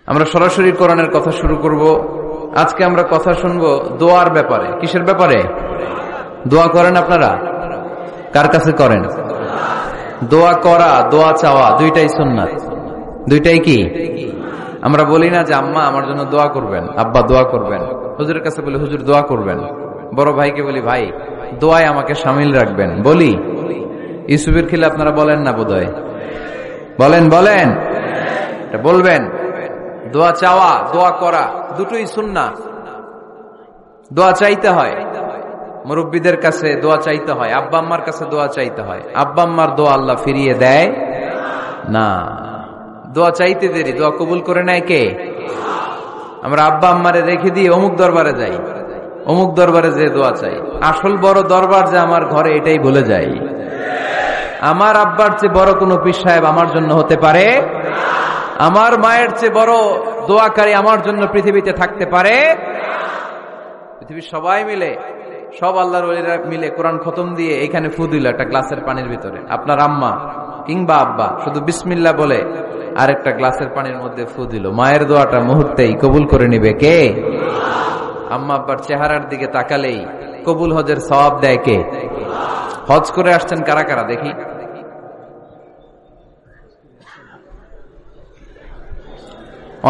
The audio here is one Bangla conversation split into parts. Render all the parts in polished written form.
আমরা সরাসরি কোরআনের কথা শুরু করব। আজকে আমরা কথা শুনবো দোয়ার ব্যাপারে। কিসের ব্যাপারে? দোয়া করেন আপনারা? কার কাছে করেন? দোয়া করা, দোয়া চাওয়া দুইটাই সুন্নাত। দুইটাই কি? আমরা বলি না যে আম্মা আমার জন্য দোয়া করবেন, আব্বা দোয়া করবেন। হুজুরের কাছে বলি হুজুর দোয়া করবেন। বড় ভাইকে বলি ভাই দোয়ায় আমাকে শামিল রাখবেন। বলি ইউসুফের খিলে আপনারা বলেন না বোধহয়? বলেন বলেন, বলবেন। দোয়া চাওয়া, দোয়া করা দুটোই সুন্নাত। দোয়া চাইতে হয়, মুরব্বীদের কাছে দোয়া চাইতে হয়, আব্বা আম্মার কাছে দোয়া চাইতে হয়। আব্বা আম্মার দোয়া আল্লাহ ফিরিয়ে দেয় না। দোয়া চাইতে দেরি, দোয়া কবুল করে নেয় কে? আমরা আব্বা আম্মারে রেখে দিয়ে অমুক দরবারে যাই, অমুক দরবারে যে দোয়া চাই। আসল বড় দরবার যে আমার ঘরে, এটাই ভুলে যাই। আমার আব্বার চেয়ে বড় কোনো পীর সাহেব আমার জন্য হতে পারে? আমার মায়ের চেয়ে বড় দোয়াকারী আমার জন্য পৃথিবীতে থাকতে পারে? পৃথিবীর সবাই মিলে, সব আল্লাহর ওলিরা মিলে কোরআন খতম দিয়ে এখানে ফু দিল একটা গ্লাসের পানির ভিতরে। আপনার আম্মা কিংবা আব্বা শুধু বিসমিল্লাহ বলে আরেকটা গ্লাসের পানির মধ্যে ফু দিল। মায়ের দোয়াটা মুহূর্তেই কবুল করে নিবে কে? আম্মা আব্বার চেহারার দিকে তাকালেই কবুল হজের সওয়াব দেয় কে? হজ করে আসছেন কারা কারা দেখি?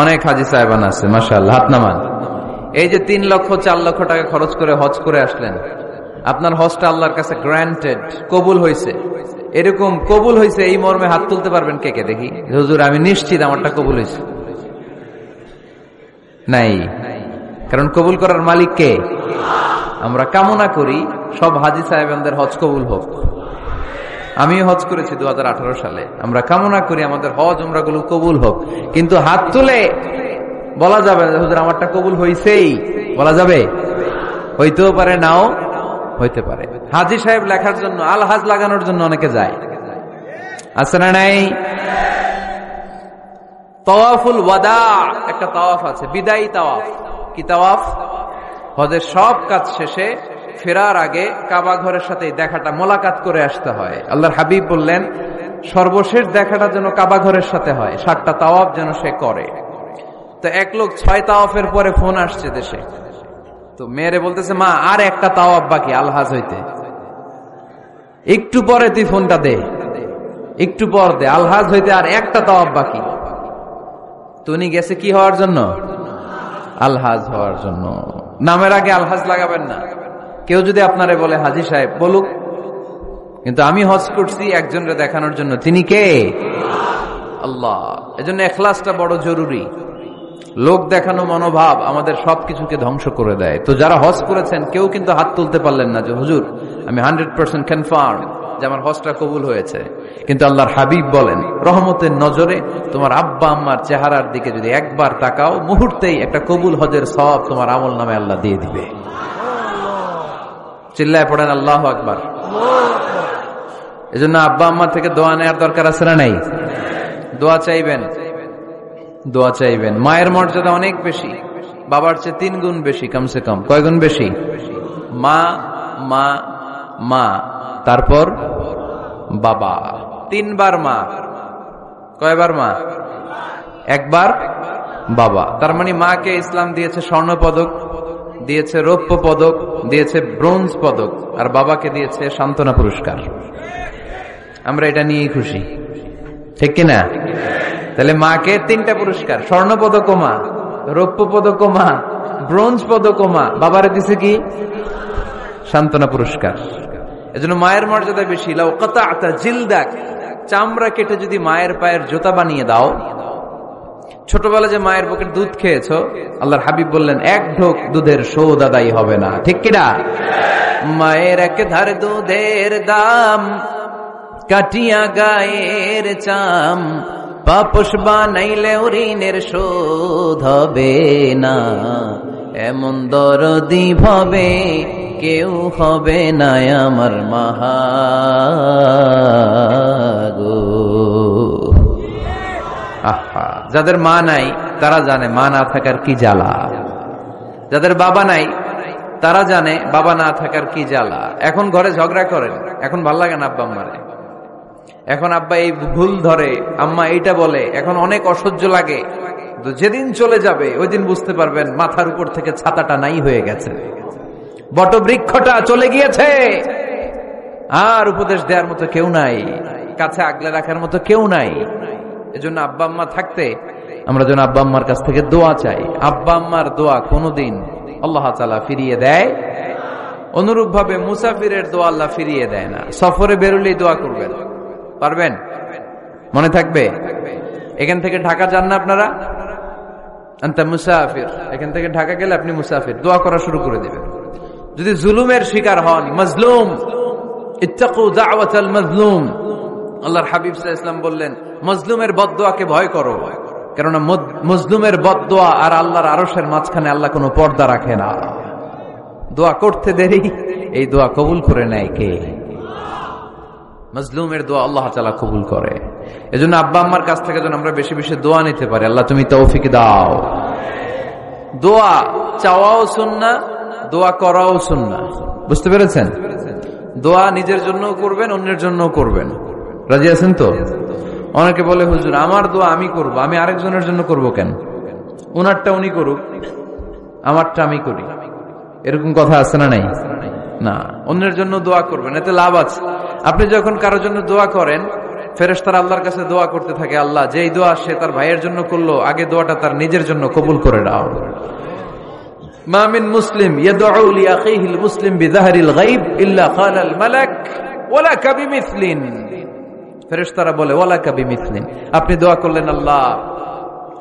অনেক হাজি সাহেবান আছে, মাশাআল্লাহ, হাত নামান। এই যে 3 লক্ষ 4 লক্ষ টাকা খরচ করে হজ করে আসলেন, আপনার হজটা আল্লাহর কাছে গ্রান্টেড, কবুল হয়েছে। এরকম কবুল হয়েছে এই মর্মে হাত তুলতে পারবেন কে কে দেখি? হুজুর আমি নিশ্চিত আমারটা কবুল হয়েছে। নাই, কারণ কবুল করার মালিক কে? আমরা কামনা করি সব হাজি সাহেবদের হজ কবুল হোক। আমিও হজ করেছি 2018 সালে। আমরা কামনা করি আমাদের হজ উমরাগুলো কবুল হোক, কিন্তু হাত তুলে বলা যাবে না হুজুর আমারটা কবুল হইছেই, বলা যাবে? হইতেও পারে, নাও হইতে পারে। হাজি সাহেব লেখার জন্য, আল হাজ লাগানোর জন্য অনেকে যায়, আছে না নাই? তাওয়াফুল ওয়াদা একটা তাওয়াফ আছে, বিদায়ী তাওয়াফ। কি তাওয়াফ? হজের সব কাজ শেষে ফেরার আগে কাবা ঘরের সাথে দেখাটা, মোলাকাত করে আসতে হয়। আল্লাহর হাবিব বললেন সর্বশেষ দেখাটা যেন কাবা ঘরের সাথে হয়, 7টা তাওয়াফ যেন সে করে। তো এক লোক 6 তাওয়াফের পরে ফোন আসছে দেশে, তো মেয়েরে বলতেছে মা আর একটা তাওয়াফ বাকি আলহাজ হইতে, একটু পরে তুই ফোনটা দে, একটু পর দে, আলহাজ হইতে আর একটা তাওয়াফ বাকি। তো উনি গেছে কি হওয়ার জন্য? আলহাজ হওয়ার জন্য। নামের আগে আলহাজ লাগাবেন না। কেউ যদি আপনারে বলে হাজি সাহেব, বলুক, কিন্তু আমি হজ করছি একজনকে দেখানোর জন্য। তিনি কে? আল্লাহ। এজন্য ইখলাসটা বড় জরুরি। লোক দেখানো মনোভাব আমাদের সবকিছুকে ধ্বংস করে দেয়। তো যারা হজ করেছেন কেউ কিন্তু হাত তুলতে পারলেন না যে হুজুর আমি 100% কনফার্ম যে আমার হজটা কবুল হয়েছে। কিন্তু আল্লাহর হাবিব বলেন রহমতের নজরে তোমার আব্বা আম্মার চেহারার দিকে যদি একবার তাকাও, মুহূর্তেই একটা কবুল হজের সওয়াব তোমার আমল নামে আল্লাহ দিয়ে দিবে। চিল্লায় পড়েন আল্লাহু আকবার। এজন্য আব্বা আম্মা থেকে দোয়া নেওয়ার দরকার আছে না নাই? দোয়া চাইবেন, দোয়া চাইবেন। মায়ের মর্যাদা অনেক বেশি, বাবার চেয়ে 3 গুণ বেশি, কমসে কম। কয় গুণ বেশি? মা মা মা, তারপর বাবা। 3 বার মা। কয়বার মা? একবার বাবা। তার মানে মাকে ইসলাম দিয়েছে স্বর্ণ পদক, দিয়েছে রৌপ্য পদক, দিয়েছে ব্রোঞ্জ পদক, আর বাবাকে দিয়েছে সান্ত্বনা পুরস্কার। আমরা এটা নিয়েই খুশি, ঠিক কিনা? তাহলে মাকে 3টা পুরস্কার, স্বর্ণ পদক মা, রৌপ্য পদক মা, ব্রোঞ্জ পদক মা, বাবারে দিছে কি? সান্ত্বনা পুরস্কার। এজন্য মায়ের মর্যাদা বেশি। লাউ কাতা'তা জিলদাক, চামড়া কেটে যদি মায়ের পায়ের জুতা বানিয়ে দাও। ছোটবেলা যে মায়ের বুকের দুধ খেয়েছো, আল্লাহর হাবিব বললেন 1 ঢোক দুধের শোধ আদায় হবে না, ঠিক কিনা? মায়ের এক ধার দুধের দাম, কাটিয়া গায়ের চাম, পাপস বানাইলে ঋণের শোধ হবে না। এমন দরদি ভাবে কেউ হবে না আমার মাহাগো। আহা, যাদের মা নাই তারা জানে মা না থাকার কি জ্বালা। যাদের বাবা নাই তারা জানে বাবা না থাকার কি জ্বালা। এখন ঘরে ঝগড়া করেন, এখন ভাল লাগে না আব্বা আম্মারে, এখন আব্বা এই ভুল ধরে, আম্মা এইটা বলে, এখন অনেক অসহ্য লাগে। যেদিন চলে যাবে ওই দিন বুঝতে পারবেন মাথার উপর থেকে ছাতাটা নাই হয়ে গেছে, বটবৃক্ষটা চলে গিয়েছে, আর উপদেশ দেওয়ার মতো কেউ নাই, কাছে আগলে রাখার মতো কেউ নাই। এজন্য আব্বা আম্মা থাকতে আমরা যেন আব্বা আম্মার কাছ থেকে দোয়া চাই। আব্বা আম্মার দোয়া কোনোদিন আল্লাহ তাআলা ফিরিয়ে দেয়, অনুরূপ ভাবে মুসাফিরের দোয়া আল্লাহ ফিরিয়ে দেয় না। সফরে বেরোলেই দোয়া করবেন, পারবেন? মনে থাকবে? এখান থেকে ঢাকা যান না আপনারা, আনতা মুসাফির, এখান থেকে ঢাকা গেলে আপনি মুসাফির, দোয়া করা শুরু করে দেবেন। যদি জুলুমের শিকার হন, মাজলুম, ইত্তাকু দাওয়াতাল মাজলুম, আল্লাহর হাবিব সাল্লাল্লাহু আলাইহি ওয়াসাল্লাম বললেন মাজলুমের বদদোয়াকে ভয় করো, কেননা মজলুমের বদদোয়া আর আল্লাহর আরশের মাঝখানে আল্লাহ কোনো পর্দা রাখে না। দোয়া করতে দেরি, এই দোয়া কবুল করে নেয় কে? মজলুমের দোয়া আল্লাহ তাআলা কবুল করে। এজন্য আব্বা আম্মার কাছ থেকে যেন আমরা বেশি বেশি দোয়া নিতে পারি। আল্লাহ তুমি তৌফিক দাও। দোয়া চাওয়াও সুন্নাহ, দোয়া করাও সুন্নাহ। বুঝতে পেরেছেন? দোয়া নিজের জন্যও করবেন, অন্যের জন্যও করবেন। রাজি আছেন তো? অনেকে বলে হুজুর আমার দোয়া আমি করব, আমি আরেকজনের জন্য করব কেন? উনারটা উনি করুক, আমারটা আমি করি, এরকম কথা আছে না নাই? না, অন্যের জন্য দোয়া করবেন, এতে লাভ আছে। আপনি যখন কারোর জন্য দোয়া করেন, ফেরেশতারা আল্লাহর কাছে দোয়া করতে থাকে, আল্লাহ যেই দোয়া সে তার ভাইয়ের জন্য করলো, আগে দোয়াটা তার নিজের জন্য কবুল করে দাও। মা মিন মুসলিম ইয়াদউ লি আখিহিল মুসলিম বিযাহরিল গায়ব ইল্লা ক্বালাল মালাক ওয়ালাকা বিমিসলিন। ফেরেশতারা বলে ওয়ালাকা বিমিসলিন, আপনি দোয়া করলেন আল্লাহ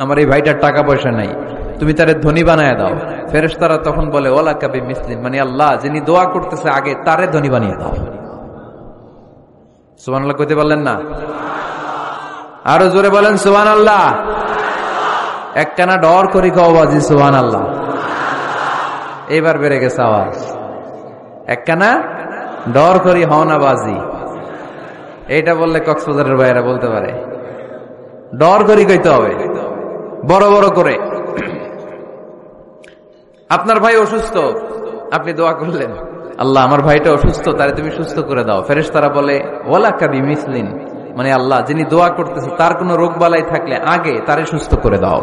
আমার এই ভাইটার টাকা পয়সা নাই, তুমি তারে ধনী বানায় দাও। ফেরেশতারা তখন বলে ওয়ালাকা বিমিসলিন, মানে আল্লাহ যিনি দোয়া করতেছে আগে তারে ধনী বানিয়ে দাও। সুবহানাল্লাহ কইতে পারলেন না? আরো জোরে বলেন সুবহানাল্লাহ। একখানা ডর করি কও বাজি সুবহানাল্লাহ। এবার বেড়ে গেছে আওয়াজ। একখানা ডর করি হও না বাজি, এইটা বললে কক্সবাজারের ভাইয়েরা বলতে পারে। ডর করি কইতে হবে বড় বড় করে। আপনার ভাই অসুস্থ, আপনি দোয়া করলেন আল্লাহ আমার ভাইটা অসুস্থ, তারে তুমি সুস্থ করে দাও। ফেরেশতারা বলে ওয়ালাকা বিমিসলিন, মানে আল্লাহ যিনি দোয়া করতেছে তার কোনো রোগ বালাই থাকলে আগে তারে সুস্থ করে দাও।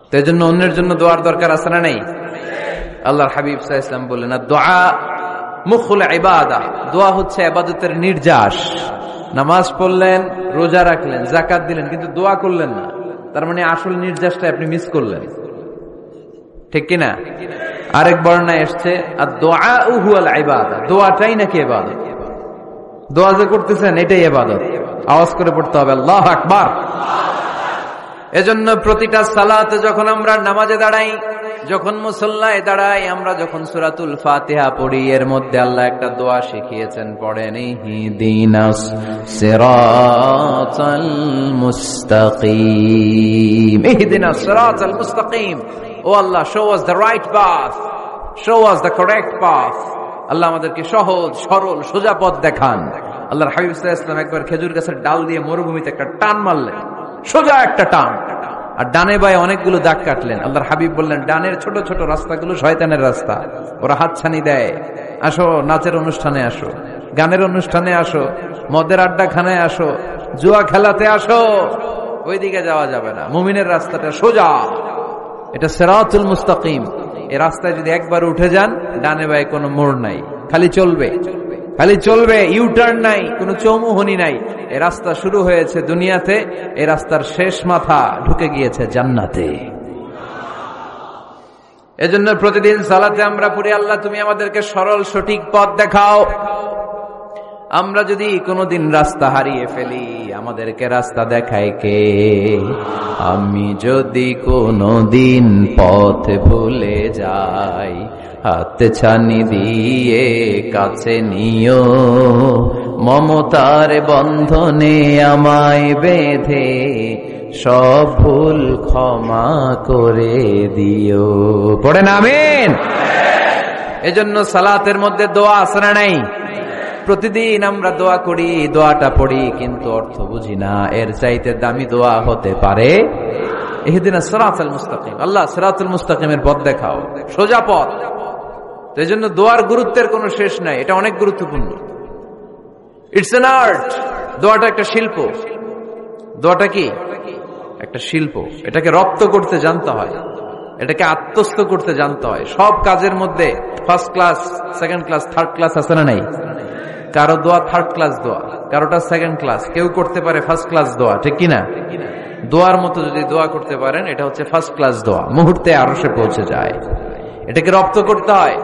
তো এই জন্য অন্যের জন্য দোয়ার দরকার আছে না নাই? আল্লাহর হাবিব সাল্লাল্লাহু আলাইহি ওয়াসাল্লাম বললেন দোয়া মুখুল ইবাদাহ, দোয়া হচ্ছে ইবাদতের নির্যাস। নামাজ পড়লেন, রোজা রাখলেন, যাকাত দিলেন, কিন্তু দোয়া করলেন না, তার মানে আসল নির্যাসটা আপনি মিস করলেন, ঠিক কিনা? আরেক বর্ণনায় এসছে আদ-দুআ হুয়াল ইবাদাহ, দোয়াটাই নাকি ইবাদত। দোয়া যে করতেছেন এটাই ইবাদত। আওয়াজ করে পড়তে হবে আল্লাহু আকবার। এজন্য প্রতিটা সালাতে যখন আমরা নামাজে দাঁড়াই, যখন মুসল্লায় দাঁড়াই, আমরা যখন সূরাতুল ফাতিহা পড়ি, এর মধ্যে আল্লাহ একটা দোয়া শিখিয়েছেন, পড়েন ইহদিনাস সিরাতাল মুস্তাকিম। ইহদিনাস সিরাতাল মুস্তাকিম, ও আল্লাহ show us the right path, show us the correct path। আল্লাহ আমাদেরকে সহজ সরল সোজা পথ দেখান। আল্লাহর হাবিব সাল্লাল্লাহু আলাইহি ওয়াসাল্লাম একবার খেজুর গাছের ডাল দিয়ে মরুভূমিতে একটা টান মারলেন, সোজা একটা টান, আর ডানে বায়ে অনেকগুলো দাগ কাটলেন। আল্লাহর হাবিব বললেন ডানের ছোট ছোট রাস্তাগুলো শয়তানের রাস্তা, ওরা হাতছানি দেয়। আসো নাচের অনুষ্ঠানে আসো, গানের অনুষ্ঠানে আসো, মদের আড্ডাখানায় আসো, জুয়া খেলাতে আসো, ওইদিকে যাওয়া যাবে না। মুমিনের রাস্তাটা সোজা, এটা সিরাতুল মুস্তাকিম। এই রাস্তায় যদি একবার উঠে যান, ডানে বায়ে কোনো মোড় নাই, খালি চলবে, খালি চলবে, ইউটার্ন নাই, কোনো চৌমুহনী নাই। এই রাস্তা শুরু হয়েছে দুনিয়াতে, এই রাস্তার শেষ মাথা ঢুকে গিয়েছে জান্নাতে। এজন্য প্রতিদিন সালাতে আমরা পড়ি আল্লাহ তুমি আমাদেরকে সরল সঠিক পথ দেখাও। আমরা যদি কোনোদিন রাস্তা হারিয়ে ফেলি, আমাদেরকে রাস্তা দেখায় কে? আমি যদি কোনোদিন পথ ভুলে যাই, হাত ছানি দিয়ে কাছে নিও, মমতার বন্ধনে আমায় বেঁধে সব ভুল ক্ষমা করে দিও। পড়েন আমিন। এজন্য সালাতের মধ্যে দোয়া আছে না নাই? প্রতিদিন আমরা দোয়া করি, দোয়াটা পড়ি, কিন্তু অর্থ বুঝি না। এর চাইতে দামি দোয়া হতে পারে ইহদিনাস সিরাতাল মুস্তাকিম, আল্লাহ সিরাতুল মুস্তাকিমের পথ দেখাও, সোজা পথ। তো এই জন্য দোয়ার গুরুত্বের কোনো শেষ নাই, এটা অনেক গুরুত্বপূর্ণ। ইটস অ্যান আর্ট, দোয়াটা একটা শিল্প। দোয়াটা কি? একটা শিল্প। এটাকে রপ্ত করতে জানতে হয়, এটাকে আত্মস্থ করতে জানতে হয়। সব কাজের মধ্যে first class, second class, third class আছে না নাই? কারো দোয়া থার্ড ক্লাস দোয়া, কারোটা সেকেন্ড ক্লাস, কেউ করতে পারে ফার্স্ট ক্লাস দোয়া, ঠিক কিনা? দোয়ার মতো যদি দোয়া করতে পারেন, এটা হচ্ছে ফার্স্ট ক্লাস দোয়া, মুহূর্তে আরশে পৌঁছে যায়। এটাকে রপ্ত করতে হয়,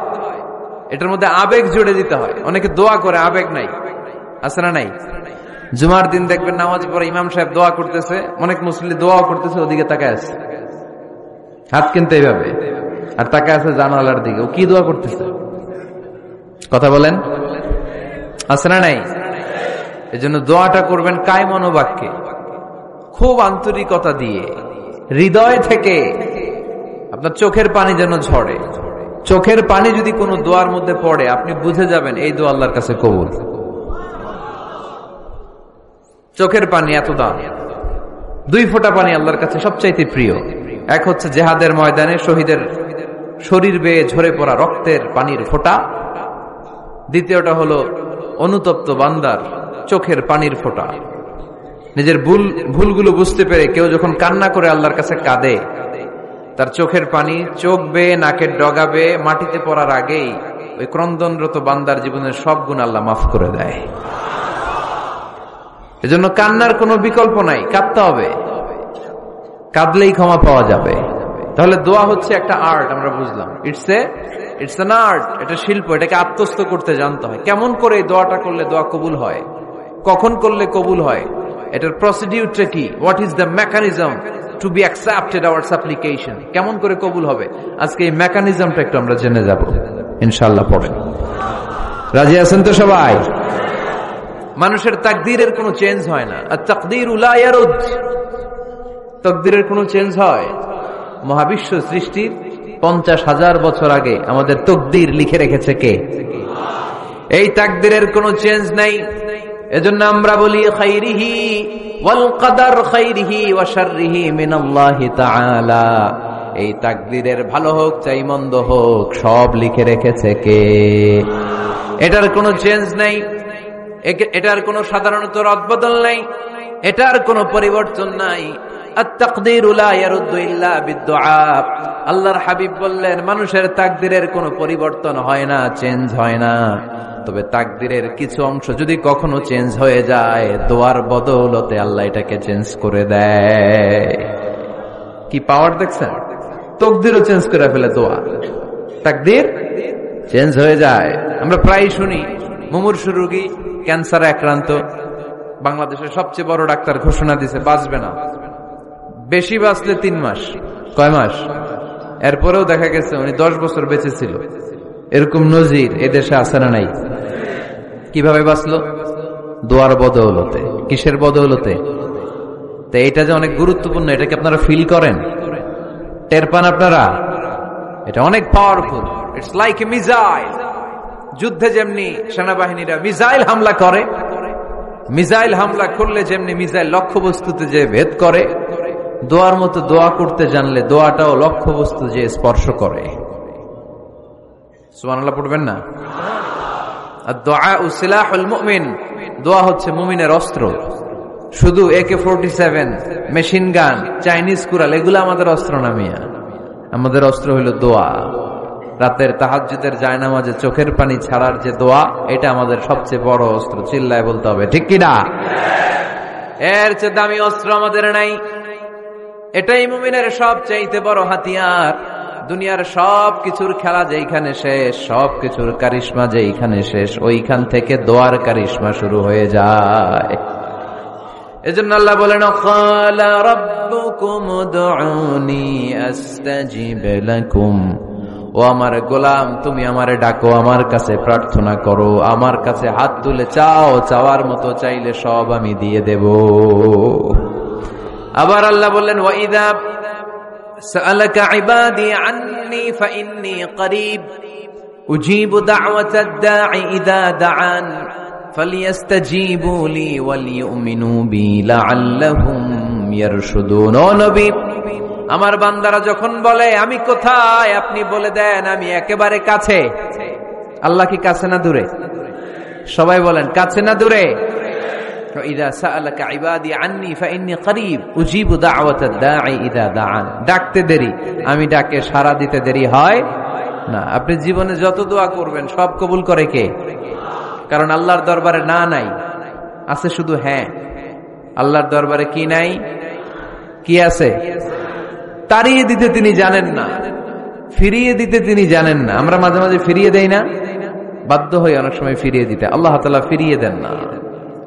এটার মধ্যে আবেগ জুড়ে দিতে হয়। অনেকে দোয়া করে আবেগ নাই, আছে না নাই? জুমার দিন দেখবেন নামাজ পড়ে ইমাম সাহেব দোয়া করতেছে, অনেক মুসল্লি দোয়াও করতেছে, ওদিকে তাকায় আছে, হাত কিনতে এইভাবে, আর তাকায় আছে জানালার দিকে। ও কি দোয়া করতেছে? কথা বলেন, আছে না নাই? এই জন্য দোয়াটা করবেন কায় মনোবাক্যে, খুব আন্তরিকতা দিয়ে, হৃদয় থেকে। আপনার চোখের পানি যেন ঝরে। চোখের পানি যদি কোনো দোয়ার মধ্যে পড়ে, আপনি বুঝে যাবেন এই দোয়া আল্লাহর কাছে কবুল। চোখের পানি এত দাম। 2 ফোঁটা পানি আল্লাহর কাছে সবচাইতে প্রিয়। এক হচ্ছে জেহাদের ময়দানে শহীদের শরীর বেয়ে ঝরে পড়া রক্তের পানির ফোঁটা, দ্বিতীয়টা হলো অনুতপ্ত বান্দার চোখের পানির ফোঁটা। নিজের ভুলগুলো বুঝতে পেরে কেউ যখন কান্না করে আল্লাহর কাছে কাঁদে, তার চোখের পানি চোখ বেয়ে নাকের ডগা বেয়ে মাটিতে পড়ার আগেই ওই ক্রন্দনরত বান্দার জীবনের সব গুণ আল্লাহ মাফ করে দেয়। এজন্য কান্নার কোনো বিকল্প নাই, কাঁদতে হবে, কাঁদলেই ক্ষমা পাওয়া যাবে। তাহলে দোয়া হচ্ছে একটা আর্ট, আমরা বুঝলাম। ইটস এন আর্ট, এটা শিল্প। এটাকে আত্মস্থ করতে জানতে হয়। কেমন করে এই দোয়াটা করলে দোয়া কবুল হয়, কখন করলে কবুল হয়, এটার প্রসিডিউরটা কি, what is the mechanism two be accepted hour সাপ্লিকেশন, কেমন করে কবুল হবে, আজকে এই মেকানিজমটা একটু আমরা জেনে যাব ইনশাআল্লাহ। পড়েন, রাজি আছেন তো সবাই? মানুষের তাকদীরের কোনো চেঞ্জ হয় না। আর তাকদীরু লা ইয়ারুদ, তাকদীরের কোনো চেঞ্জ হয়? মহাবিশ্ব সৃষ্টির 50,000 বছর আগে আমাদের তাকদীর লিখে রেখেছে কে? এই তাকদীরের কোনো চেঞ্জ নাই। এজন্য আমরা বলি খাইরিহি ওয়াল কদর, খাইরিহি ওয়া শাররিহি মিনাল্লাহি তাআলা। এই তাকদীরের ভালো হোক চাই মন্দ হোক, সব লিখে রেখেছে কে? এটার কোনো চেঞ্জ নাই, এটার কোনো সাধারণত রদবদল নাই, এটার কোনো পরিবর্তন নাই। আত-তাকদীরু লা ইয়ারুদ্দু ইল্লা বিদ-দুআ। আল্লাহর হাবিব বললেন, মানুষের তাকদীরের কোনো পরিবর্তন হয় না, চেঞ্জ হয় না। তবে তাকদীরের কিছু অংশ যদি কখনো চেঞ্জ হয়ে যায়, দোয়ার বদৌলতে আল্লাহ এটাকে চেঞ্জ করে দেয়। কি পাওয়ার দেখছেন? তাকদীরও চেঞ্জ করে ফেলে দোয়া, তাকদীর চেঞ্জ হয়ে যায়। আমরা প্রায় শুনি মুমূর্ষু রোগী, ক্যান্সারে আক্রান্ত, বাংলাদেশের সবচেয়ে বড় ডাক্তার ঘোষণা দিছে বাঁচবে না, বেশি বাঁচলে 3 মাস। কয় মাস? এরপরেও দেখা গেছে উনি 10 বছর বেঁচে ছিল। এরকম নজির এদেশে আছে না নাই? কিভাবে বাঁচলো? দোয়ার বদৌলতে। কিসের বদৌলতে? তো এটা যে অনেক গুরুত্বপূর্ণ, এটাকে আপনারা ফিল করেন, টের পান আপনারা? এটা অনেক powerful. It's like a missile. যুদ্ধে যেমনি সেনাবাহিনীরা মিসাইল হামলা করে, মিসাইল হামলা করলে যেমনি মিসাইল লক্ষ্যবস্তুতে যে ভেদ করে, দোয়ার মতো দোয়া করতে জানলে দোয়াটাও লক্ষ্যবস্তু যে স্পর্শ করে। সুবহানাল্লাহ পড়বেন না? আদ-দুআউ সিলাহুল মুমিন। দোয়া হচ্ছে মুমিনের অস্ত্র। শুধু AK-47, machine gun, Chinese Corel এগুলো আমাদের অস্ত্র না মিয়া। আমাদের অস্ত্র হইল দোয়া। রাতের তাহাজ্জুদের জায়নামাজে চোখের পানি ছাড়ার যে দোয়া, এটা আমাদের সবচেয়ে বড় অস্ত্র। চিল্লায় বলতে হবে, ঠিক কিনা? এর চেয়ে দামি অস্ত্র আমাদের নাই। এটাই মুমিনের সবচাইতে বড় হাতিয়ার। দুনিয়ার সব কিছুর খেলা যেইখানে শেষ, সব কিছুর কারিশমা যেইখানে শেষ, ওইখান থেকে দোয়ার কারিশমা শুরু হয়ে যায়। এজন্য আল্লাহ বলেন, ক্বালা রাব্বুকুম উদউনি আস্তাজিব লাকুম। ও আমার গোলাম, তুমি আমারে ডাকো, আমার কাছে প্রার্থনা করো, আমার কাছে হাত তুলে চাও, চাওয়ার মতো চাইলে সব আমি দিয়ে দেব। আবার আল্লাহ বললেন, ওয়া ইযা সাআলাকা ইবাদি আন্নী ফাইন্নী করিব উজিবু দাওয়াতাদ দাঈ ইযা দাআন ফালিয়াস্তাজিবু লি ওয়াল ইউমিনু বি লাআল্লাহুম ইয়ারশুদুন। ও নবী, আমার বান্দারা যখন বলে আমি কোথায়, আপনি বলে দেন আমি একেবারে কাছে। আল্লাহ কি কাছে না দূরে? সবাই বলেন, কাছে না দূরে? ডাকতে দেরি, আমি ডাকে সাড়া দিতে দেরি হয় না। আপনি জীবনে যত দোয়া করবেন সব কবুল করে কে? কারণ আল্লাহর দরবারে না নাই, আছে শুধু হ্যাঁ। আল্লাহর দরবারে কি নাই? কি আছে? তাড়িয়ে দিতে তিনি জানেন না, ফিরিয়ে দিতে তিনি জানেন না। আমরা মাঝে মাঝে ফিরিয়ে দেই না, বাধ্য হয়ে অনেক সময় ফিরিয়ে দিতে। আল্লাহ তাআলা ফিরিয়ে দেন না,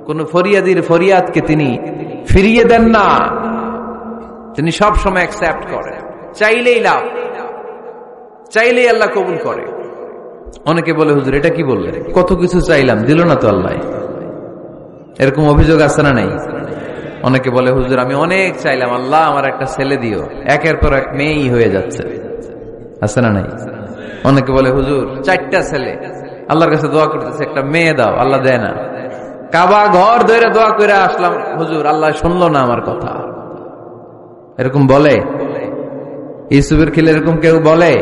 কোন ফরিয়াদির ফরিয়াদকে তিনি ফিরিয়ে দেন না, তিনি সব সময় অ্যাকসেপ্ট করেন। চাইলেই লাভ, চাইলেই আল্লাহ কবুল করে। অনেকে বলে, হুজুর এটা কি বললেন, কত কিছু চাইলাম দিল না তো আল্লাহ। এরকম অভিযোগ আছে না নাই? অনেকে বলে, হুজুর আমি অনেক চাইলাম, আল্লাহ আমার একটা ছেলে দিও, একের পর এক মেয়েই হয়ে যাচ্ছে। আছে না নাই? অনেকে বলে, হুজুর 4টা ছেলে, আল্লাহর কাছে দোয়া করতেছে একটা মেয়ে দাও, আল্লাহ দেয় না। কাবা ঘর ধরে দোয়া করে আসলাম, হুজুর আল্লাহ শুনলো না আমার কথা। এরকম বলে? ইউসুফের খিলে এরকম কেউ বলে?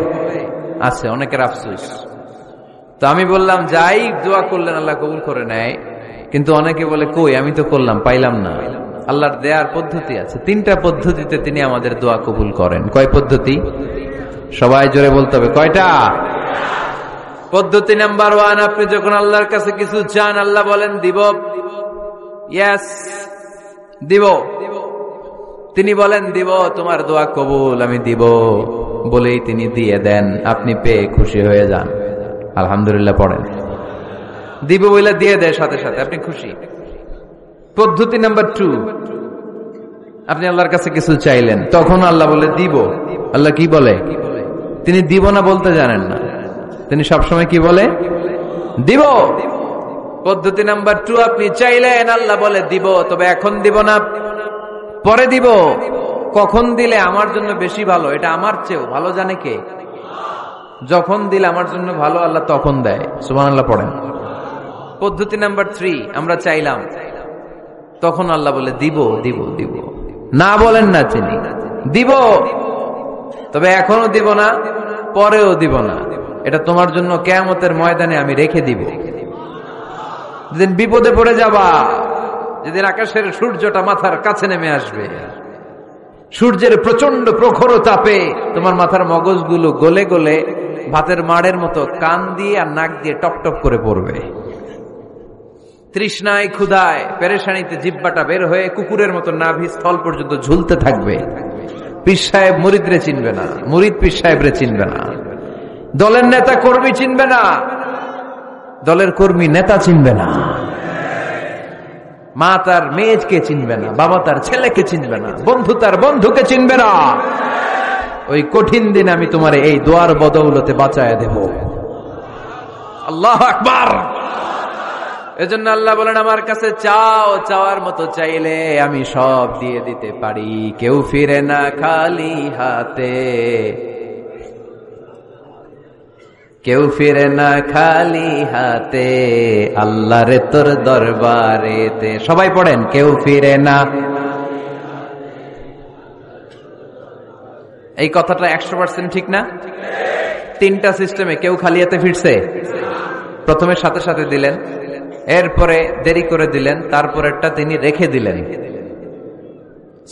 আছে, অনেকের আফসোস। তো আমি বললাম, যাই দোয়া করলেন আল্লাহ কবুল করে নেয়, কিন্তু অনেকে বলে, কই আমি তো করলাম পাইলাম না। আল্লাহর দেয়ার পদ্ধতি আছে, 3টা পদ্ধতিতে তিনি আমাদের দোয়া কবুল করেন। কয় পদ্ধতি? সবাই জোরে বলতে হবে, কয়টা? পদ্ধতি নাম্বার 1, আপনি যখন আল্লাহর কাছে কিছু চান আল্লাহ বলেন দিব, ইয়েস দিব। তিনি বলেন দিব, তোমার দোয়া কবুল, আমি দিব বলেই তিনি দিয়ে দেন। আপনি পেয়ে খুশি হয়ে যান, আলহামদুলিল্লাহ পড়েন। দিব বলে দিয়ে দেয় সাথে সাথে, আপনি খুশি। পদ্ধতি নাম্বার 2, আপনি আল্লাহর কাছে কিছু চাইলেন, তখন আল্লাহ বলে দিব। আল্লাহ কি বলে? তিনি দিব না বলতে জানেন না, তিনি সবসময় কি বলে? দিব। পদ্ধতি নাম্বার 2, আপনি চাইলেন, আল্লাহ বলে দিব, তবে এখন দিব না, পরে দিব। কখন দিলে আমার জন্য বেশি ভালো, এটা আমার চেয়েও ভালো জানে কে? যখন দিলে আমার জন্য ভালো আল্লাহ তখন দেয়। সুবহানাল্লাহ পড়েন। পদ্ধতি নাম্বার 3, আমরা চাইলাম, তখন আল্লাহ বলে দিব দিব দিব, না বলেন না তিনি, দিব, তবে এখনো দিব না, পরেও দিব না, এটা তোমার জন্য কিয়ামতের ময়দানে আমি রেখে দিব। যেদিন বিপদে পড়ে যাবা, যেদিন আকাশের সূর্যটা মাথার কাছে নেমে আসবে, সূর্যের প্রচন্ড প্রখর তাপে তোমার মাথার মগজগুলো গলে গলে ভাতের মাড়ের মতো কান দিয়ে আর নাক দিয়ে টপ টপ করে পড়বে। তৃষ্ণায় ক্ষুধায় পেরেশানিতে জিহ্বাটা বের হয়ে কুকুরের মতো নাভি স্থল পর্যন্ত ঝুলতে থাকবে। পীর সাহেব মুরিদরে চিনবে না, মুরিদ পীর সাহেবরে চিনবে না, দলের নেতা কর্মী চিনবে না, দলের কর্মী নেতা চিনবে না, মা তার মেয়েকে চিনবে না, বাবা তার ছেলেকে চিনবে না, বন্ধু তার বন্ধুকে চিনবে না। ওই কঠিন দিন আমি তোমার এই দোয়ার বদৌলতে বাঁচায় দেব। আল্লাহু আকবার। এজন্য আল্লাহ বলেন, আমার কাছে চাও, চাওয়ার মতো চাইলে আমি সব দিয়ে দিতে পারি। কেউ ফিরে না খালি হাতে, কেউ ফিরে না খালি হাতে, আল্লাহরে তোর দরবারেতে। সবাই পড়েন, কেউ ফিরে না। এই কথাটা 100% ঠিক না? 3টা সিস্টেমে কেউ খালি হাতে ফিরছে? প্রথমে সাথে সাথে দিলেন, এরপরে দেরি করে দিলেন, তারপরেরটা তিনি রেখে দিলেন।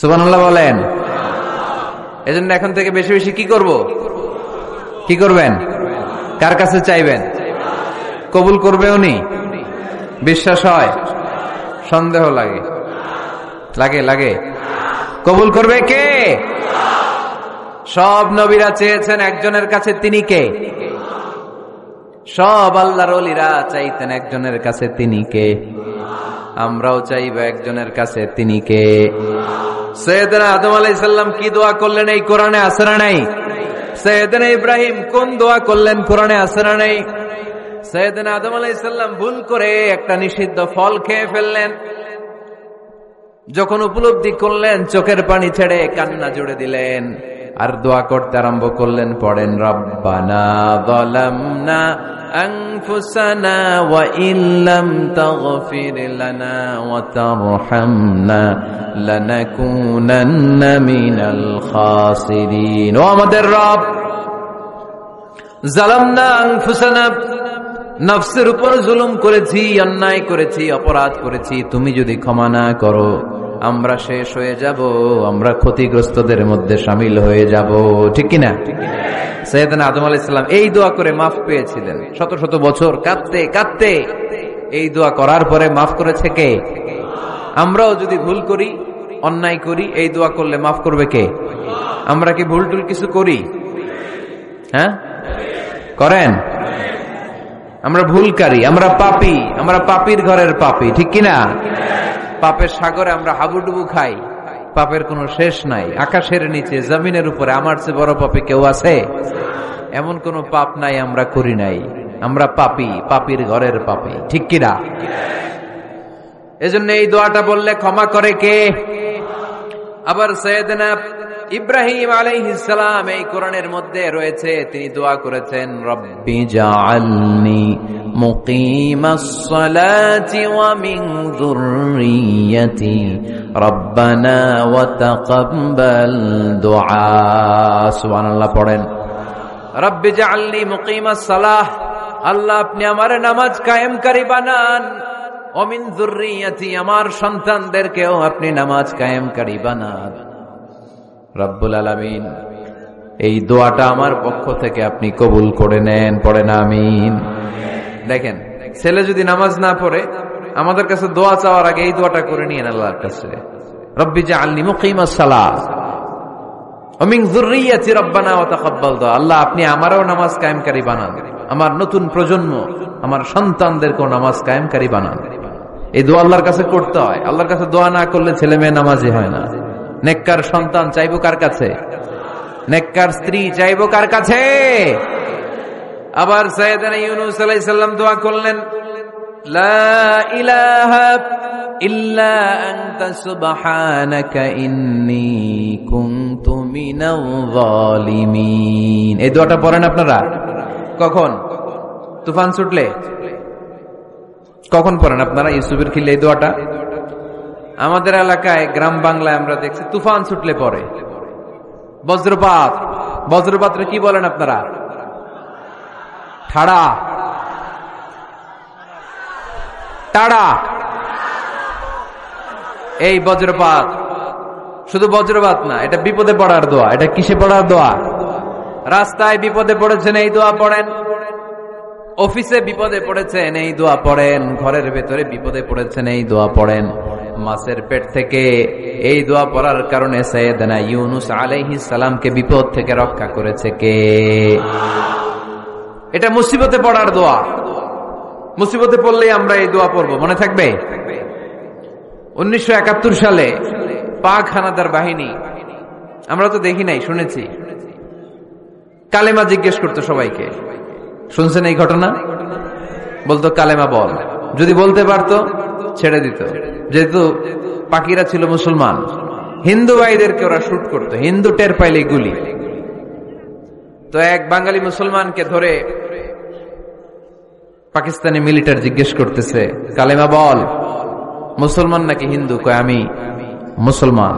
সুবহানাল্লাহ বলেন। এজন্য এখন থেকে বেশি বেশি কি করব? কি করবেন? কার কাছে চাইবেন? কবুল করবে উনি? বিশ্বাস হয়? সন্দেহ লাগে? লাগে লাগে? কবুল করবে কে? সব নবীরা চেয়েছেন একজনের কাছে, তিনি কে? সব আল্লাহর ওলিরা চাইতেন একজনের কাছে, তিনি কে? আমরাও চাইব একজনের কাছে, তিনি কে? সৈয়দনা আদম আলাইহিস সালাম কি দোয়া করলেন এই কোরআনে আছে না নাই? সৈয়দনা ইব্রাহিম কোন দোয়া করলেন কোরআনে আছে না নাই? সৈয়দনা আদম আলাইহিস সালাম ভুল করে একটা নিষিদ্ধ ফল খেয়ে ফেললেন, যখন উপলব্ধি করলেন চোখের পানি ছেড়ে কান্না জুড়ে দিলেন, আর দোয়া করতে আরম্ভ করলেন। পড়েন, রব্বানা যালামনা আনফুসানা ওয়া ইল্লাম তাগফির লানা ওয়া তারহামনা লানাকুনান্না মিনাল খাসিরিন। ও আমাদের রব, যালামনা আনফুসানা, নফসের উপর জুলুম করেছি, অন্যায় করেছি, অপরাধ করেছি, তুমি যদি ক্ষমা না করো আমরা শেষ হয়ে যাব, আমরা ক্ষতিগ্রস্তদের মধ্যে শামিল হয়ে যাব। ঠিক কিনা? সাইয়েদনা আদম আলাইহিস সালাম এই দোয়া করে মাফ পেয়েছিলেন। শত শত বছর কাঁদতে কাঁদতে এই দোয়া করার পরে মাফ করেছে কে? আমরাও যদি ভুল করি, অন্যায় করি, এই দোয়া করলে মাফ করবে কে? আমরা কি ভুল টুল কিছু করি? হ্যাঁ, করেন? আমরা ভুলকারী, আমরা পাপী, আমরা পাপীর ঘরের পাপী। ঠিক কিনা? পাপের সাগরে আমরা হাবুডুবু খাই, পাপের কোনো শেষ নাই। আকাশের নিচে, জমিনের উপরে আমার চেয়ে বড় পাপী কেউ আছে? এমন কোন পাপ নাই আমরা করি নাই। আমরা পাপী, পাপীর ঘরের পাপী। ঠিক কিনা? এজন্য এই দোয়াটা বললে ক্ষমা করে কে? আবার সাইয়েদনা ইব্রাহিম আলাইহিস সালাম এই কোরআনের মধ্যে রয়েছে, তিনি দোয়া করেছেন, রব্বি জাআলনি মুকিমাস সালাতি ওয়া মিন যুররিয়্যাতি রব্বানা ওয়া তাকাব্বাল দুআ। সুবহানাল্লাহ পড়েন। রব্বি জাআলনি মুকিমাস সালাহ, আল্লাহ আপনি আমার নামাজ কায়েমকারী বানান, ওয়া মিন যুররিয়্যাতি, আমার সন্তানদেরকেও আপনি নামাজ কায়েমকারী বানান। রব্বুল আলামিন এই দোয়াটা আমার পক্ষ থেকে আপনি কবুল করে নেন। পড়েন আমিন। দেখেন, ছেলে যদি নামাজ না পড়ে আমাদের কাছে দোয়া চাওয়ার আগে এই দোয়াটা করে নিয়েন আল্লাহর কাছে, রব্বি জাআলনি মুকিমাস সালাহ ওয়া মিন যুররিয়্যাতি রব্বানা ওয়া তাকাব্বাল দুআ। আল্লাহ আপনি আমারও নামাজ কায়েমকারী বানান, আমার নতুন প্রজন্ম, আমার সন্তানদেরকেও নামাজ কায়েমকারী বানান। এই দোয়া আল্লাহর কাছে করতে হয়। আল্লাহর কাছে দোয়া না করলে ছেলে মেয়ে নামাজি হয় না। নেককার সন্তান চাইবো কার কাছে? নেককার স্ত্রী চাইবো কার কাছে? আবার সাইয়েদনা ইউনূস আলাইহিস সালাম দোয়া করলেন, লা ইলাহা ইল্লা আনতা সুবহানাকা ইন্নী কুনতু মিনাল যালিমিন। এই দোয়াটা পড়েন আপনারা কখন? তুফান ছুটলে? কখন পড়েন আপনারা ইউসুফের খিলে এই দোয়াটা? আমাদের এলাকায় গ্রাম বাংলায় আমরা দেখছি তুফান ছুটলে পরে। বজ্রপাত, বজ্রপাতরে কি বলেন আপনারা? ঠাড়া, টাড়া। এই বজ্রপাত শুধু বজ্রপাত না, এটা বিপদে পড়ার দোয়া। এটা কিসে পড়ার দোয়া? রাস্তায় বিপদে পড়েছেন এই দোয়া পড়েন, অফিসে বিপদে পড়েছেন এই দোয়া পড়েন, ঘরের ভেতরে বিপদে পড়েছেন এই দোয়া পড়েন। মাছের পেট থেকে এই দোয়া পড়ার কারণে সাইয়েদনা ইউনূস আলাইহিস সালামকে বিপদ থেকে রক্ষা করেছে কে? এটা মুসিবতে পড়ার দোয়া। মুসিবতে পড়লেই আমরা এই দোয়া পড়বো, মনে থাকবে? 1971 সালে পাক হানাদার বাহিনী, আমরা তো দেখি নাই, শুনেছি, কালেমা জিজ্ঞেস করতো সবাইকে। শুনছেন এই ঘটনা? বলতো কালেমা বল, যদি বলতে পারতো ছেড়ে দিত। যেহেতু পাকিরা ছিল মুসলমান, হিন্দু ভাইদেরকে ওরা শুট করতো, হিন্দু টের পাইলে গুলি। তো এক বাঙালি মুসলমানকে ধরে পাকিস্তানি মিলিটার জিজ্ঞেস করতেছে, কালেমা বল, মুসলমান নাকি হিন্দু? কয় আমি মুসলমান।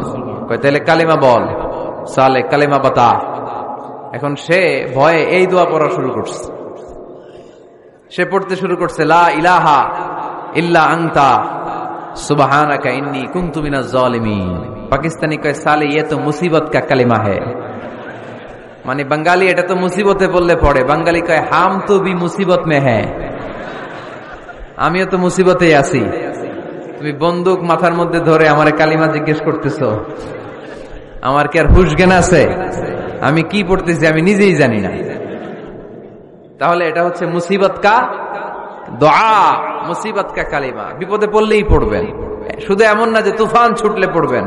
কয় তাহলে কালেমা বল, সালে কালেমা বাতা। এখন সে ভয়ে এই দোয়া পড়া শুরু করছে। সে পড়তে শুরু করছে, লা ইলাহা ইল্লা আনতা সুবহানাকা ইন্নী কুনতু মিনাজ জালিমিন। পাকিস্তানি কয় সালে ये तो मुसीबत का कलिमा है, মানে বাঙালি এটা তো মুসিবতে বললে পড়ে। বাঙালি কয় হাম তো ভি মুসিবত মে হ্যায়, আমিও তো মুসিবতেই আছি। তুমি বন্দুক মাথার মধ্যে ধরে আমারে কালিমা জিজ্ঞেস করতেছো, আমার কি আর হুশ জ্ঞান আছে? আমি কি পড়তেছি আমি নিজেই জানি না। তাহলে এটা হচ্ছে মুসিবত কা দোয়া, মুসিবত কা কালিমা। বিপদে পড়লেই পড়বেন, শুধু এমন না যে তুফান ছুটলে পড়বেন,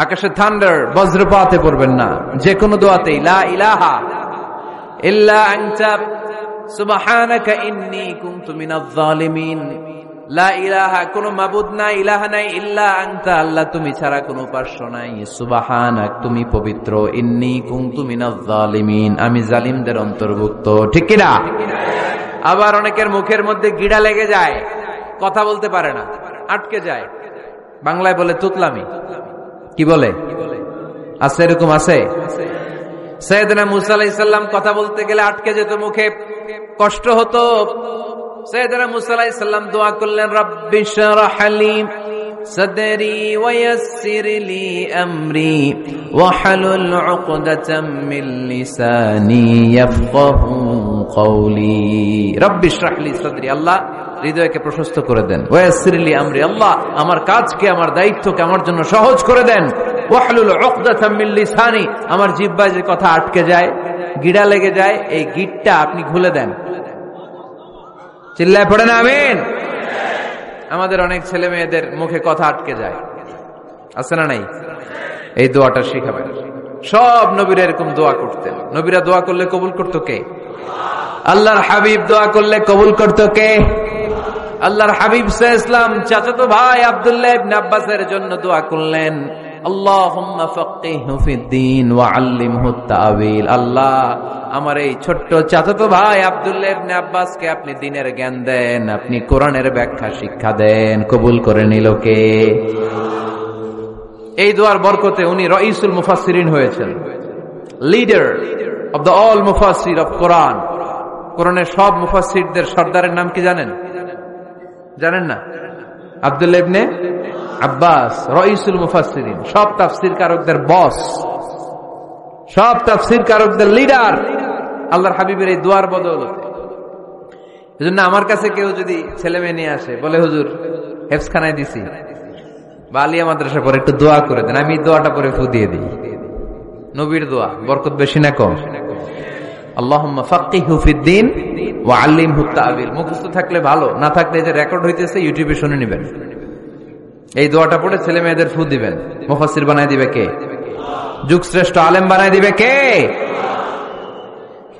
আকাশে থান্ডার বজ্রপাতে পড়বেন না। যে কোনো দোয়াতেই লা ইলাহা ইল্লা আনতা সুবহানাকা ইন্নী কুনতু মিনাজ জালিমিন। লা ইলাহা, কোনো মাবুদ নাই, ইলাহা নাই, ইল্লা আনতা, আল্লাহ তুমি ছাড়া কোনো উপাস্য নাই, সুবহানাক তুমি পবিত্র, ইন্নী কুনতু মিনাজ জালিমিন আমি জালিমদের অন্তর্ভুক্ত। ঠিক কি না? আবার অনেকের মুখের মধ্যে গিড়া লেগে যায়, কথা বলতে পারে না, আটকে যায়। বাংলায় বলে তুতলামি। কি বলে? আছে, এরকম আছে। সাইয়েদনা মূসা আলাইহিস সালাম কথা বলতে গেলে আটকে যেত মুখে। কষ্ট হতো। সাইয়েদনা মুসা আলাইহিস সালাম দোয়া করলেন, রাব্বি শরহ লি সাদরি ওয়া ইয়াসসির লি আমরি ওয়াহলুল উকদাতাম মিন লিসানি ইয়াফকাহু কওলি। রাব্বি শরহ লি সাদরি, আল্লাহ হৃদয়কে প্রশস্ত করে দেন। ওয়া ইয়াসসির লি আমরি, আল্লাহ আমার কাজকে, আমার দায়িত্বকে আমার জন্য সহজ করে দেন। ওয়াহলুল উকদাতাম মিন লিসানি, আমার জিহ্বায় যে কথা আটকে যায়, গিড়া লেগে যায়, এই গিটটা আপনি খুলে দেন। চিল্লায় পড়েন আমিন। আমাদের অনেক ছেলে মেয়েদের মুখে কথা আটকে যায়, আছে না নাই? এই দোয়াটা শিখাবেন। সব নবীরা এরকম দোয়া করতেন। নবীরা দোয়া করলে কবুল করতো কে? আল্লাহর হাবিব দোয়া করলে কবুল করতো কে? আল্লাহর হাবিব সাল্লাল্লাহু আলাইহি ওয়াসাল্লাম চাচাতো ভাই আব্দুল্লাহ ইবনে আব্বাসের জন্য দোয়া করলেন, আল্লাহুম্মা ফাক্কিহহু ফিদ্দীন ওয়া আল্লিমহু তা'ওয়িল। আল্লাহ আমার এই ছোট্ট চাচাতো ভাই আব্দুল্লাহ ইবনে আব্বাসকে আপনি দ্বীনের জ্ঞান দেন, আপনি কোরআনের ব্যাখ্যা শিক্ষা দেন। কবুল করে নিল কে? এই দোয়ার বরকতে উনি রাইসুল মুফাসসিরিন হয়েছেন, লিডার অফ দ্য অল মুফাসসির অফ কোরআন। কোরআনের সব মুফাসসিরদের সর্দারের নাম কি জানেন? জানেন না? আব্দুল্লাহ ইবনে আব্বাস রাইসুল মুফাসসিরিন, সব তাফসীর কারকদের বস, সব তাফসীর কারকদের লিডার আল্লাহর হাবিবের এই দোয়ার বদৌলতে। এজন্য আমার কাছে কেউ যদি ছেলে মেয়ে নিয়ে আসে, বলে হুজুর হেফজখানায় দিছি বা আলিয়া মাদ্রাসা পরে একটু দোয়া করে দেন, আমি দোয়াটা পরে ফু দিয়ে দিই। নবীর দোয়া বরকত বেশি না কম? আল্লাহুম্মা ফাক্কিহহু ফিদ্দীন ওয়া আল্লিমহু তা'ওয়িল। মুখস্থ থাকলে ভালো, না থাকলে এই যে রেকর্ড হইতেছে ইউটিউবে শুনে নেবেন। এই দোয়াটা পড়ে ছেলে মেয়েদের ফু দিবেন। মুফাসসির বানায় দিবে কে? যুগ শ্রেষ্ঠ আলেম বানায় দিবে কে?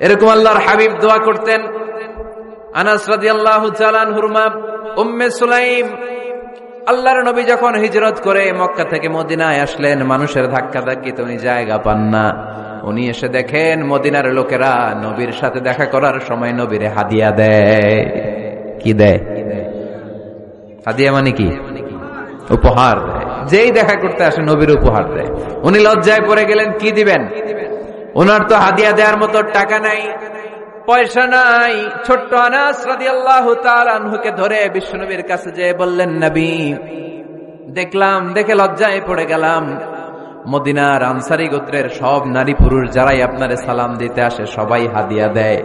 এরকম আল্লাহর হাবিব দোয়া করতেন। আনাস রাদিয়াল্লাহু তাআলা আনহুর মা উম্মে সুলাইম, আল্লাহর নবী যখন হিজরত করে মক্কা থেকে মদিনায় আসলেন, মানুষের ধাক্কা ধাক্কিতে উনি জায়গা পান না। উনি এসে দেখেন মদিনার লোকেরা নবীর সাথে দেখা করার সময় নবীরে হাদিয়া দেয়। কি দেয়? হাদিয়া মানে কি? উপহার দেয়। যেই দেখা করতে আসে নবীর উপহার দেয়। উনি লজ্জায় পড়ে গেলেন, কি দিবেন? ওনার তো হাদিয়া দেওয়ার মতো টাকা নাই, পয়সা নাই। ছোট্ট আনাস রাদিয়াল্লাহু তাআলা আনহুকে ধরে বিশ্বনবীর কাছে যেয়ে বললেন, নবী দেখলাম, দেখে লজ্জায় পড়ে গেলাম, মদিনার আনসারী গোত্রের সব নারী পুরুষ যারাই আপনারে সালাম দিতে আসে সবাই হাদিয়া দেয়।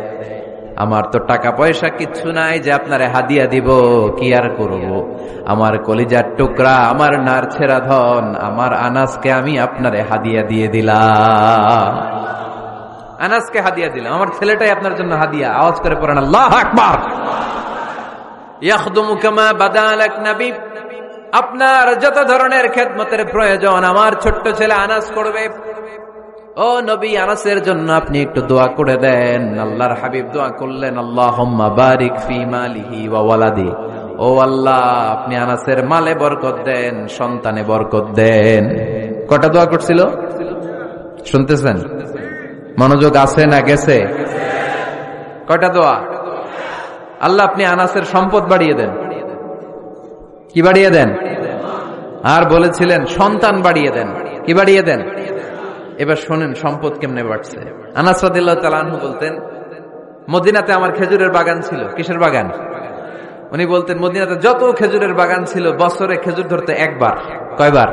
আমার তো টাকা পয়সা কিচ্ছু নাই যে আপনারে হাদিয়া দিব, কি আর করব? আমার কলিজার টুকরা, আমার নারছেরা ধন, আমার আনাসকে আমি আপনারে হাদিয়া দিয়ে দিলাম। আনাসকে হাদিয়া দিলাম, আমার ছেলেটাই আপনার জন্য হাদিয়া। আওয়াজ করে পড়েন আল্লাহু আকবার। ইয়াখদুমু কামা বাদালাক নবী, আপনার যত ধরনের খেদমতের প্রয়োজন আমার ছোট্ট ছেলে আনাস করবে। ও নবী, আনাসের জন্য আপনি একটু দোয়া করে দেন। আল্লাহর হাবিব দোয়া করলেন, আল্লাহুম্মা বারিক ফি মালিহি ওয়া ওয়ালাদি। ও আল্লাহ, আপনি আনাসের মালে বরকত দেন, সন্তানে বরকত দেন। কটা দোয়া করছিল শুনতেছেন? মনোযোগ আছে না গেছে? কয়টা দোয়া? আল্লাহ আপনি আনাসের সম্পদ বাড়িয়ে দেন। কি বাড়িয়ে দেন? আর বলেছিলেন সন্তান বাড়িয়ে দেন। কি বাড়িয়ে দেন? এবার শোনেন সম্পদ কেমনে বাড়ছে। আনাস রাদিয়াল্লাহু তাআলা আনহু বলতেন, মদিনাতে আমার খেজুরের বাগান ছিল। কিসের বাগান? উনি বলতেন মদিনাতে যত খেজুরের বাগান ছিল বছরে খেজুর ধরতে একবার। কয়বার?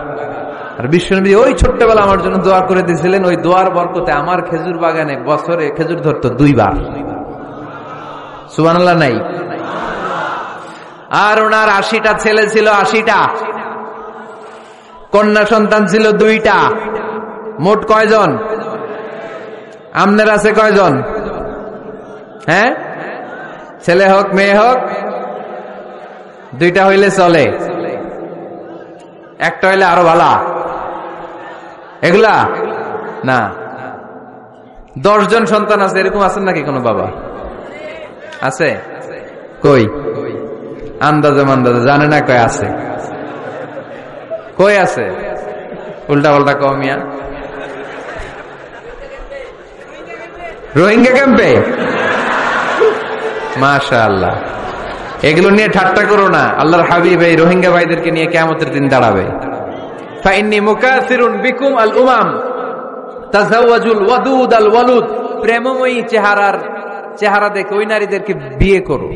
আর বিশ্বনবী ওই ছোট্টবেলা আমার জন্য দোয়া করে দিয়েছিলেন, ওই দোয়ার বরকতে আমার খেজুর বাগানে বছরে খেজুর ধরতো 2 বার। সুবহানাল্লাহ নাই? আর ওনার 80টা ছেলে ছিল, 80টা কন্যা সন্তান ছিল 2টা। মোট কয়জন? আমনের আছে কয়জন? হ্যাঁ, ছেলে হোক মেয়ে হোক 2টা হইলে চলে, একটা হইলে আরো ভালো। এগুলা না, 10 জন সন্তান আছে, এরকম আছেন নাকি কোনো বাবা? আছে? কই? আন্দাজে মান্দাজে জানে না কয় আছে। কই আছে? উল্টা পাল্টা কমিয়া রোহিঙ্গা ক্যাম্পে। মাশাআল্লাহ, এগুলো নিয়ে ঠাট্টা করো না। আল্লাহর হাবিব এই রোহিঙ্গা ভাইদেরকে নিয়ে কিয়ামতের দিন দাঁড়াবে। ফাইন্নী মুকাসিরুন বিকুম আল উমাম তাজাওয়াজুল ওয়াদুদ আল ওয়ালুদ। প্রেমময়ী চেহারার চেহারা দেখে ওই নারীদেরকে বিয়ে করো,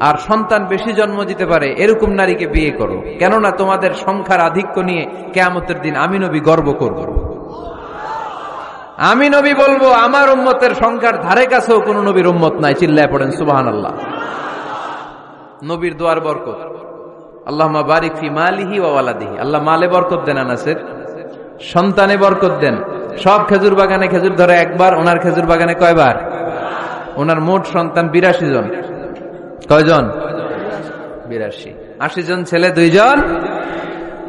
আর সন্তান বেশি জন্ম দিতে পারে এরকম নারীকে বিয়ে করো, কেননা তোমাদের সংখ্যার আধিক্য নিয়ে কিয়ামতের দিন আমি নবী গর্ব করব। আমি নবী বলবো আমার উম্মতের সংখ্যার ধারে কাছেও কোন নবীর উম্মত নাই। চিল্লায় পড়েন সুবহানাল্লাহ। নবীর দোয়ার বরকত। আল্লাহুম্মা বারিক ফি মালিহি ওয়া ওয়ালাদিহি। আল্লাহ মালে বরকত দেন, আনাসের সন্তানে বরকত দেন। সব খেজুর বাগানে খেজুর ধরে একবার, ওনার খেজুর বাগানে কয়বার? ওনার মোট সন্তান 82 জন। কয়জন? 82। 80 জন ছেলে, 2 জন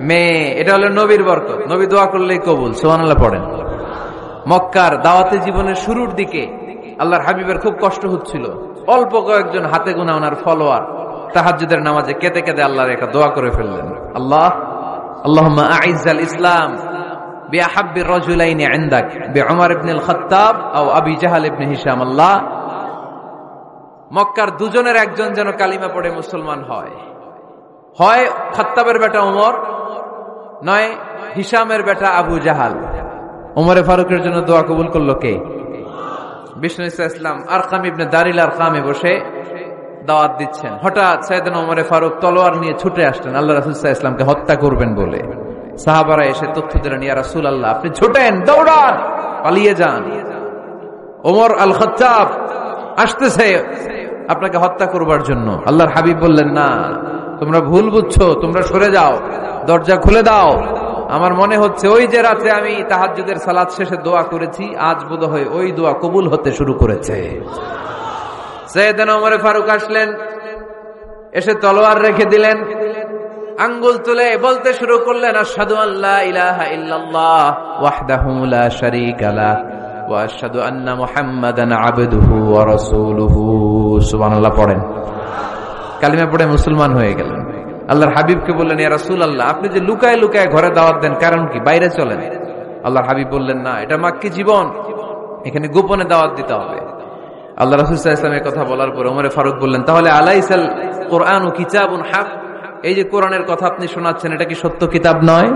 মেয়ে। এটা হলো নবীর বরকত। নবী দোয়া করলেই কবুল। সুবহানাল্লাহ পড়েন। মক্কার দাওয়াতে জীবনের শুরুর দিকে আল্লাহর হাবিবের খুব কষ্ট হচ্ছিল। অল্প কয়েকজন হাতে গোনা ওনার ফলোয়ার তাহাজ্জুদের নামাজে কেঁদে কেঁদে আল্লাহর একটা দোয়া করে ফেললেন, আল্লাহুম্মা আইজ্জাল ইসলাম বিআহাব্বি রাজুলাইনি ইনদাক বিউমর ইবনে আল খাত্তাব আও আবি জাহল ইবনে হিশাম। আল্লাহ, মক্কার দুজনের একজন যেন কালিমা পড়ে মুসলমান হয়, হয় খাত্তাবের বেটা ওমর, নয় হিশামের বেটা আবু জাহাল। ওমরে ফারুকের জন্য দোয়া কবুল করলো কে? বিষ্ণু ইসলাম আরকাম ইবনে দারিল আরকামে বসে দাওয়াত দিচ্ছেন। হঠাৎ সাইয়েদনা ওমরে ফারুক তলোয়ার নিয়ে ছুটে আসলেন আল্লাহ রাসূল সাল্লাল্লাহু আলাইহি ওয়াসাল্লামকে হত্যা করবেন বলে। সাহাবারা এসে তথ্য দিলেন, ইয়া রাসূলুল্লাহ আপনি ছুটেন, দৌড়ান, পালিয়ে যান, ওমর আল খাত্তাব আসতেছে আপনাকে হত্যা করবার জন্য। আল্লাহর হাবিব বললেন, না তোমরা ভুল বুঝছো, তোমরা সরে যাও, দরজা খুলে দাও। আমার মনে হচ্ছে ওই যে রাতে আমি তাহাজ্জুদের সালাত শেষে দোয়া করেছি, আজ বোধহয় ওই দোয়া কবুল হতে শুরু করেছে। সাইয়েদনা ওমর ফারুক আসলেন, এসে তলোয়ার রেখে দিলেন, আঙ্গুল তুলে বলতে শুরু করলেন, আশহাদু আল্লা ইলাহা ইল্লাল্লাহ ওয়াহদাহু লা শারীকা লাহ ওয়া আশহাদু আন্না মুহাম্মাদান আবদুহু ওয়া রাসূলুহু। সুবহানাল্লাহ পড়েন। কালিমা পড়ে মুসলমান হয়ে গেলেন। আল্লাহর হাবিবকে বললেন, ইয়া রাসূলুল্লাহ আপনি যে লুকায় লুকায় ঘরে দাওয়াত দেন, কারণ কি? বাইরে চলেন। আল্লাহর হাবিব বললেন, না এটা মাক্কি জীবন, এখানে গোপনে দাওয়াত দিতে হবে। আল্লাহ রাসূল সাল্লাল্লাহু আলাইহি ওয়াসাল্লামের কথা বলার পর ওমর ফারুক বললেন, তাহলে আলাইসাল কুরআনু কিতাবুন হক, এই যে কোরআনের কথা আপনি শোনাচ্ছেন এটা কি সত্য কিতাব নয়?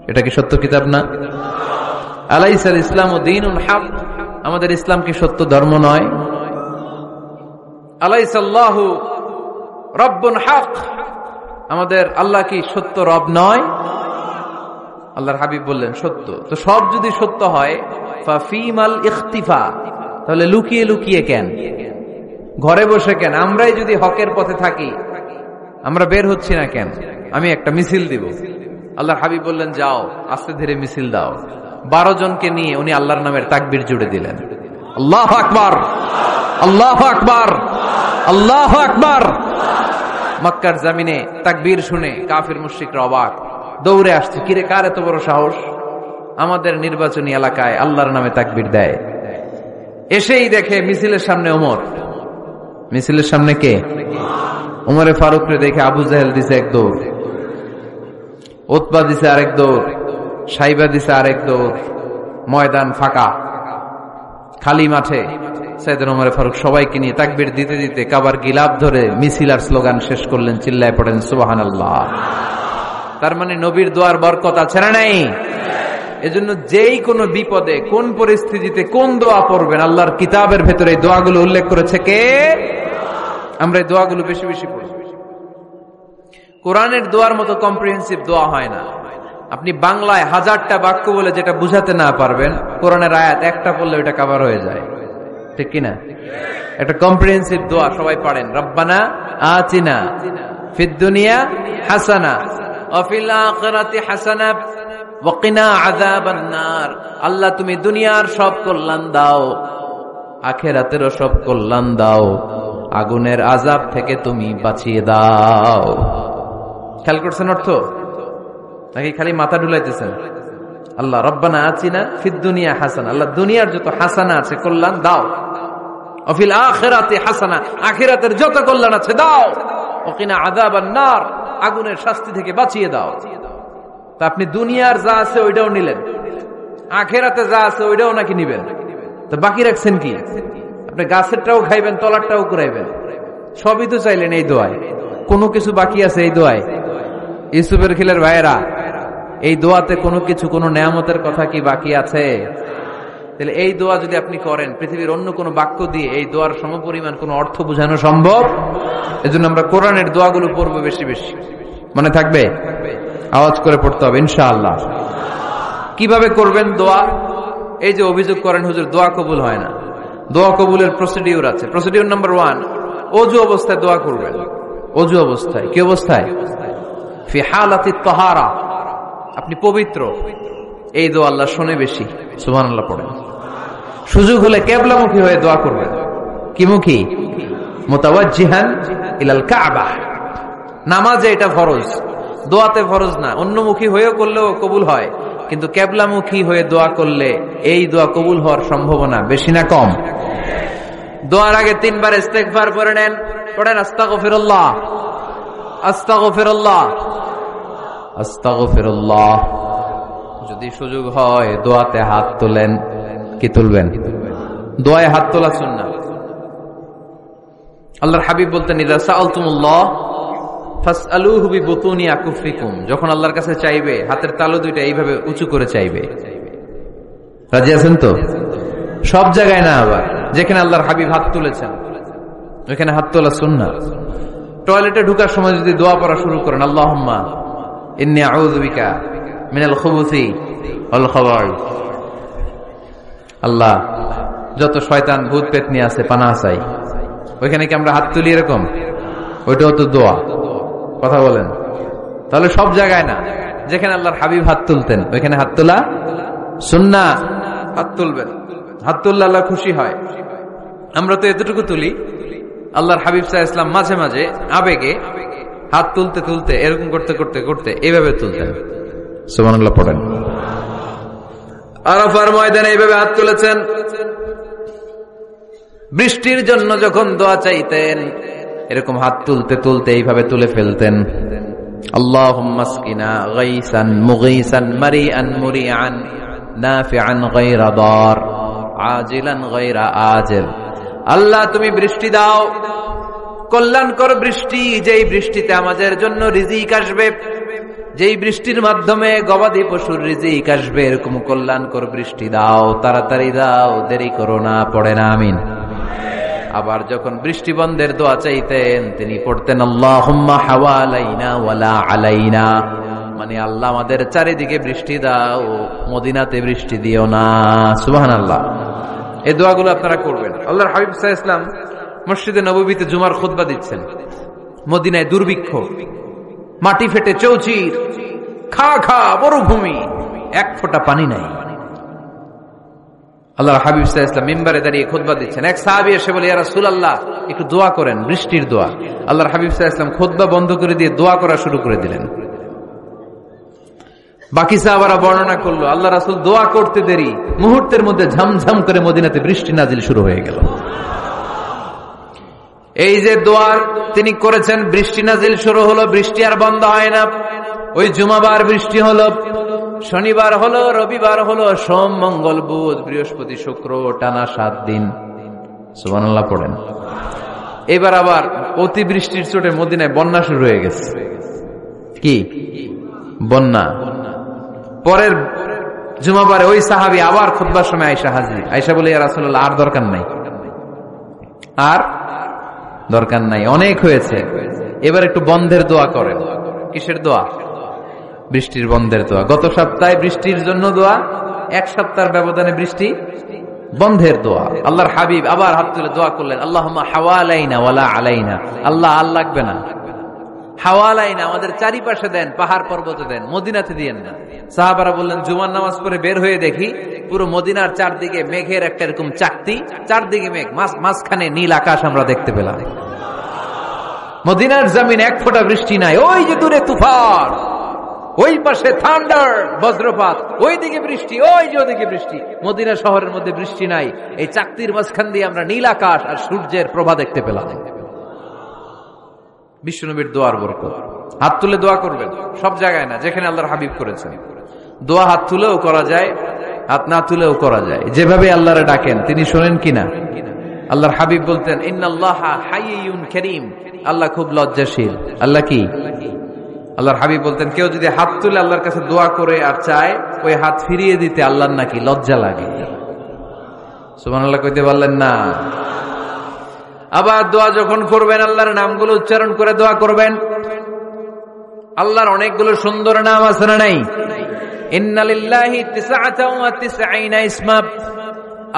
এটা কি সত্য কিতাব না? আলাইসাল ইসলামু দীনুন হক, আমাদের ইসলাম কি সত্য ধর্ম নয়? আলাইসাল্লাহু রব্বুন হক, আমাদের আল্লাহ কি সত্য রব নয়? আল্লাহর হাবিব বললেন, সত্য। তো সব যদি সত্য হয়, ফাফিমাল ইখতিফা, তাহলে লুকিয়ে লুকিয়ে কেন, ঘরে বসে কেন? আমরাই যদি হকের পথে থাকি, আমরা বের হচ্ছি না কেন? আমি একটা মিছিল দিব। আল্লাহর হাবিব বললেন, যাও আস্তে ধীরে মিছিল দাও। 12 জনকে নিয়ে উনি আল্লাহর নামের তাকবীর জুড়ে দিলেন। আল্লাহু আকবার, আল্লাহু আকবার, আল্লাহু আকবার। মক্কার জমিনে তাকবীর শুনে কাফির মুশরিকরা অবাক, দৌড়ে আসছে, কিরে কার এত বড় সাহস আমাদের নির্বাচনী এলাকায় আল্লাহর নামে তাকবীর দেয়। এসেই দেখে মিছিলের সামনে ওমর। মিছিলের সামনে কে? ওমরে ফারুকরে দেখে আবু জাহেল দিছে এক দৌড়, উতবা দিছে আরেক দৌড়, সাইবা দিছে আরেক দৌড়। ময়দান ফাঁকা, খালি মাঠে সাইয়েদনা ওমর ফারুক সবাইকে নিয়ে তাকবীর দিতে দিতে কাবার গিলাফ ধরে মিছিল আর স্লোগান শেষ করলেন। চিল্লায় পড়েন সুবহানাল্লাহ। তার মানে নবীর দোয়ার বরকত আছে না নাই? এজন্য যেই কোনো বিপদে, কোন পরিস্থিতিতে কোন দোয়া পড়বেন, আল্লাহর কিতাবের ভেতরে এই দোয়াগুলো উল্লেখ করেছে কে? আমরা এই দোয়াগুলো বেশি বেশি পড়ি। কোরআনের দোয়ার মতো কম্প্রিহেন্সিভ দোয়া হয় না। আপনি বাংলায় 1000টা বাক্য বলে যেটা বুঝাতে না পারবেন, কোরআনের আয়াত একটা পড়লে ওটা কভার হয়ে যায়, ঠিক কিনা? একটা কম্প্রিহেন্সিভ দোয়া সবাই পড়েন, রব্বানা আতিনা ফিদ দুনিয়া হাসানা ওয়া ফিল আখিরাতি হাসানা ওয়া কিনা আযাবান নার। আল্লাহ তুমি দুনিয়ার সব কল্যাণ দাও, আখিরাতেরও সব কল্যাণ দাও, আগুনের আযাব থেকে তুমি বাঁচিয়ে দাও। খেয়াল করছেন অর্থ নাকি খালি মাথা ঢুলাইতেছেন? আল্লাহ রব্বানা আতিনা ফিদ দুনিয়া হাসানা, আল্লাহ দুনিয়ার যত হাসানা আছে কল্যাণ দাও, ওয়া ফিল আখিরাতি হাসানা, আখিরাতের যত কল্যাণ আছে দাও, ওয়া কিনা আযাবান নার, আগুনের শাস্তি থেকে বাঁচিয়ে দাও। তা আপনি দুনিয়ার যা আছে ওইটাও নিলেন, আখিরাতে যা আছে ওইটাও নাকি নিবেন, তো বাকি রাখছেন কি? আপনি গাছেরটাও খাইবেন, তলারটাও কুড়াইবেন, সবই তো চাইলেন এই দোয়ায়। কোনো কিছু বাকি আছে এই দোয়ায়? ইউসুফের খিলের ভাইয়েরা, এই দোয়াতে কোনো কিছু, কোনো নেয়ামতের কথা কি বাকি আছে? তাহলে এই দোয়া যদি আপনি করেন, পৃথিবীর অন্য কোনো বাক্য দিয়ে এই দোয়ার সমপরিমাণ কোনো অর্থ বোঝানো সম্ভব। এজন্য আমরা কোরআনের দোয়াগুলো পড়বো বেশি বেশি। মনে থাকবে? আওয়াজ করে পড়তে হবে ইনশাআল্লাহ। কিভাবে করবেন দোয়া? এই যে অভিযোগ করেন হুজুর দোয়া কবুল হয় না, দোয়া কবুলের প্রসিডিউর আছে। প্রসিডিউর নাম্বার 1, ওযু অবস্থায় দোয়া করবেন। ওযু অবস্থায়। কি অবস্থায়? ফি হালাতি তাহারা, আপনি পবিত্র। এই দোয়া আল্লাহ শুনে বেশি, সুবহানাল্লাহ পড়েন। সুযোগ হলে কিবলামুখী হয়ে দোয়া করবেন। কি মুখী? মুতাওয়াজ্জিহান ইলাল কাবা। নামাজে এটা ফরজ, দোয়াতে ফরজ না। অন্যমুখী হয়েও করলেও কবুল হয়, কিন্তু কিবলামুখী হয়ে দোয়া করলে এই দোয়া কবুল হওয়ার সম্ভাবনা বেশি না কম? দোয়ার আগে 3 বার ইস্তেগফার পড়ে নেন। পড়েন আস্তাগফিরুল্লাহ, আস্তাগফিরুল্লাহ, আস্তাগফিরুল্লাহ। যদি সুযোগ হয় দোয়াতে হাত তোলেন। কি তুলবেন? দোয়ায় হাত তোলা সুন্নাত। আল্লাহর হাবিব বলতেন, ইযা সাআলতুমুল্লাহ ফাসআলুহু বিবুতুনি আকুফিকুম। যখন আল্লাহর কাছে চাইবে হাতের তালু দুইটা এইভাবে উঁচু করে চাইবে। রাজি আছেন তো? সব জায়গায় না, আবার যেখানে আল্লাহর হাবিব হাত তুলেছেন ওখানে হাত তোলা সুন্নাত। টয়লেটে ঢোকার সময় যদি দোয়া পড়া শুরু করেন, আল্লাহুম্মা ইন্নী আউযু বিকা মিনাল খুবুসি ওয়াল খাবাইস, আল্লাহ যত শয়তান ভূত পেতনি আছে পানাহ চাই। ওইখানে কি আমরা হাত তুলি এরকম? ওইটাও তো দোয়া। কথা বলেন? তাহলে সব জায়গায় না, যেখানে আল্লাহর হাবিব হাত তুলতেন ওইখানে হাত তোলা সুন্নাত। হাত তুলবেন, হাত তুললে আল্লাহ খুশি হয়। আমরা তো এতটুকু তুলি, আল্লাহর হাবিব সাল্লাল্লাহু আলাইহি ওয়াসাল্লাম মাঝে মাঝে আবেগে হাত তুলতে তুলতে এরকম করতে করতে করতে এইভাবে তুলতেন। সুবহানাল্লাহ পড়েন। আরাফার ময়দানে এইভাবে হাত তুলেছেন। বৃষ্টির জন্য যখন দোয়া চাইতেন এরকম হাত তুলতে তুলতে এইভাবে তুলে ফেলতেন। আল্লাহুম্মা আসকিনা গাইসান মুগীসান মারিআন মুরিআন নাফিআন গায়রা দার আজিলান গায়রা আজিল। আল্লাহ তুমি বৃষ্টি দাও, কল্যাণকর বৃষ্টি, যেই বৃষ্টিতে আমাদের জন্য রিজিক আসবে, যেই বৃষ্টির মাধ্যমে গবাদি পশুর রিজিক আসবে, এরকম কল্যাণকর বৃষ্টি দাও, তাড়াতাড়ি দাও, দেরি করো না। পড়ে না আমিন। আবার যখন বৃষ্টি বন্ধের দোয়া চাইতেন তিনি পড়তেন আল্লাহুম্মা হাওয়ালাইনা ওয়ালা আলাইনা, মানে আল্লাহ আমাদের চারিদিকে বৃষ্টি দাও, মদিনাতে বৃষ্টি দিও না। সুবহানাল্লাহ। এই দোয়াগুলো আপনারা করবেন। আল্লাহর হাবিব সাল্লাল্লাহু আলাইহি ওয়াসাল্লাম মসজিদে নববীতে জুমার খুতবা দিচ্ছেন। মদিনায় দুর্ভিক্ষ, মাটি ফেটে চৌচির, খা খা মরুভূমি, এক ফোঁটা পানি নাই। আল্লাহর হাবিব সাল্লাল্লাহু আলাইহি ওয়াসাল্লাম মিম্বারে দাঁড়িয়ে খুতবা দিচ্ছেন। এক সাহাবী এসে বলে, ইয়া রাসূলুল্লাহ একটু দোয়া করেন, বৃষ্টির দোয়া। আল্লাহর হাবিব সাল্লাল্লাহু আলাইহি ওয়াসাল্লাম খুতবা বন্ধ করে দিয়ে দোয়া করা শুরু করে দিলেন। বাকি সাহাবারা বর্ণনা করলো আল্লাহ রাসূল দোয়া করতে দেরি, মুহূর্তের মধ্যে ঝমঝম করে মদিনাতে বৃষ্টি নাজিল শুরু হয়ে গেল। এই যে দোয়ার তিনি করেছেন, বৃষ্টি নাজিল শুরু হলো, বৃষ্টি আর বন্ধ হয় না। ওই জুমাবার বৃষ্টি হলো, শনিবার হলো, রবিবার হলো, সোম মঙ্গল বুধ বৃহস্পতি শুক্র, টানা 7 দিন। সুবহানাল্লাহ পড়েন। এবার আবার অতি বৃষ্টির চোটে মদিনায় বন্যা শুরু হয়ে গেছে। কি বন্যা? পরের জুমাবারে ওই সাহাবী আবার খুতবার সময় আয়েশা হাজির। আয়েশা বলে, ইয়া রাসূলুল্লাহ আর দরকার নাই, আর দরকার নাই, অনেক হয়েছে, এবার একটু বন্ধের দোয়া করেন। কিসের দোয়া? বৃষ্টির বন্ধের দোয়া। গত সপ্তাহে বৃষ্টির জন্য দোয়া, 1 সপ্তাহের ব্যবধানে বৃষ্টি বন্ধের দোয়া। আল্লাহর হাবিব আবার হাত তুলে দোয়া করলেন, আল্লাহুম্মা হাওয়ালাইনা ওয়ালা আলাইনা। আল্লাহ আর লাগবে না, হাওয়ালাইনা আমাদের চারিপাশে দেন, পাহাড় পর্বতে দেন, মদিনাতে দিয়েন না। সাহাবারা বললেন, জুমার নামাজ পড়ে বের হয়ে দেখি পুরো মদিনার চারদিকে মেঘের একটা এরকম চাকতি, চারদিকে মেঘ, মাঝখানে নীল আকাশ আমরা দেখতে পেলাম। মদিনার জমিন এক ফোঁটা বৃষ্টি নাই। ওই যে দূরে তুফান, ওই পাশে থান্ডার বজ্রপাত, ওই দিকে বৃষ্টি, ওই যে ওদিকে বৃষ্টি। মদিনা শহরের মধ্যে বৃষ্টি নাই, এই চাকতির মাঝখান দিয়ে আমরা নীল আকাশ আর সূর্যের প্রভা দেখতে পেলাম। বিশ্বনবীর দোয়ার বরকত। হাত তুলে দোয়া করবেন, সব জায়গায় না, যেখানে আল্লাহর হাবিব করেছেন। দোয়া হাত তুলেও করা যায়, হাত না তুলেও করা যায়, যেভাবে আল্লাহরে ডাকেন তিনি শোনেন কিনা। আল্লাহর হাবিব বলতেন, ইন্নাল্লাহা হাইয়ুন কারীম, আল্লাহ খুব লজ্জাশীল। আল্লাহ কি? আল্লাহর হাবিব বলতেন, কেউ যদি হাত তুলে আল্লাহর কাছে দোয়া করে আর চায় ওই হাত ফিরিয়ে দিতে আল্লাহর নাকি লজ্জা লাগে। সুবহানাল্লাহ কইতে পারলেন না? আবার দোয়া যখন করবেন আল্লাহর নামগুলো উচ্চারণ করে দোয়া করবেন। আল্লাহর অনেকগুলো সুন্দর নাম আছে না নাই? ইন্না লিল্লাহি 99 ইসমা,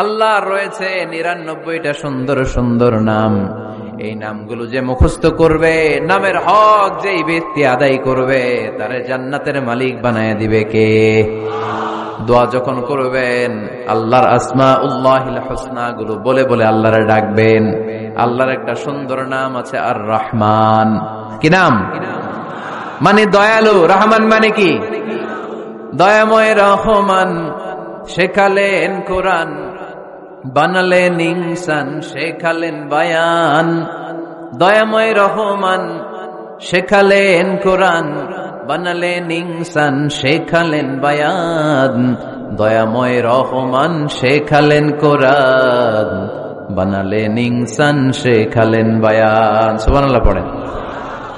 আল্লাহর রয়েছে 99টা সুন্দর সুন্দর নাম। এই নামগুলো যে মুখস্থ করবে, নামের হক যেই ব্যক্তি আদায় করবে, তারে জান্নাতের মালিক বানায় দিবে কে? দোয়া যখন করবেন আল্লাহর আসমাউল্লাহিল হুসনা গুলো বলে বলে আল্লাহরে ডাকবেন। আল্লাহর একটা সুন্দর নাম আছে আর রহমান। কি নাম? মানে দয়ালু। রহমান মানে কি? দয়াময়। রহমান শেখালেন কোরআন, বানালেন ইনসান, শেখালেন বায়ান। দয়াময় রহমান শেখালেন কোরআন, বানালেন ইনসান, শেখালেন বায়ান। দয়াময় রহমান শেখালেন কোরআন, বানালেন ইনসান, শেখালেন বায়ান। সুবহানাল্লাহ পড়েন।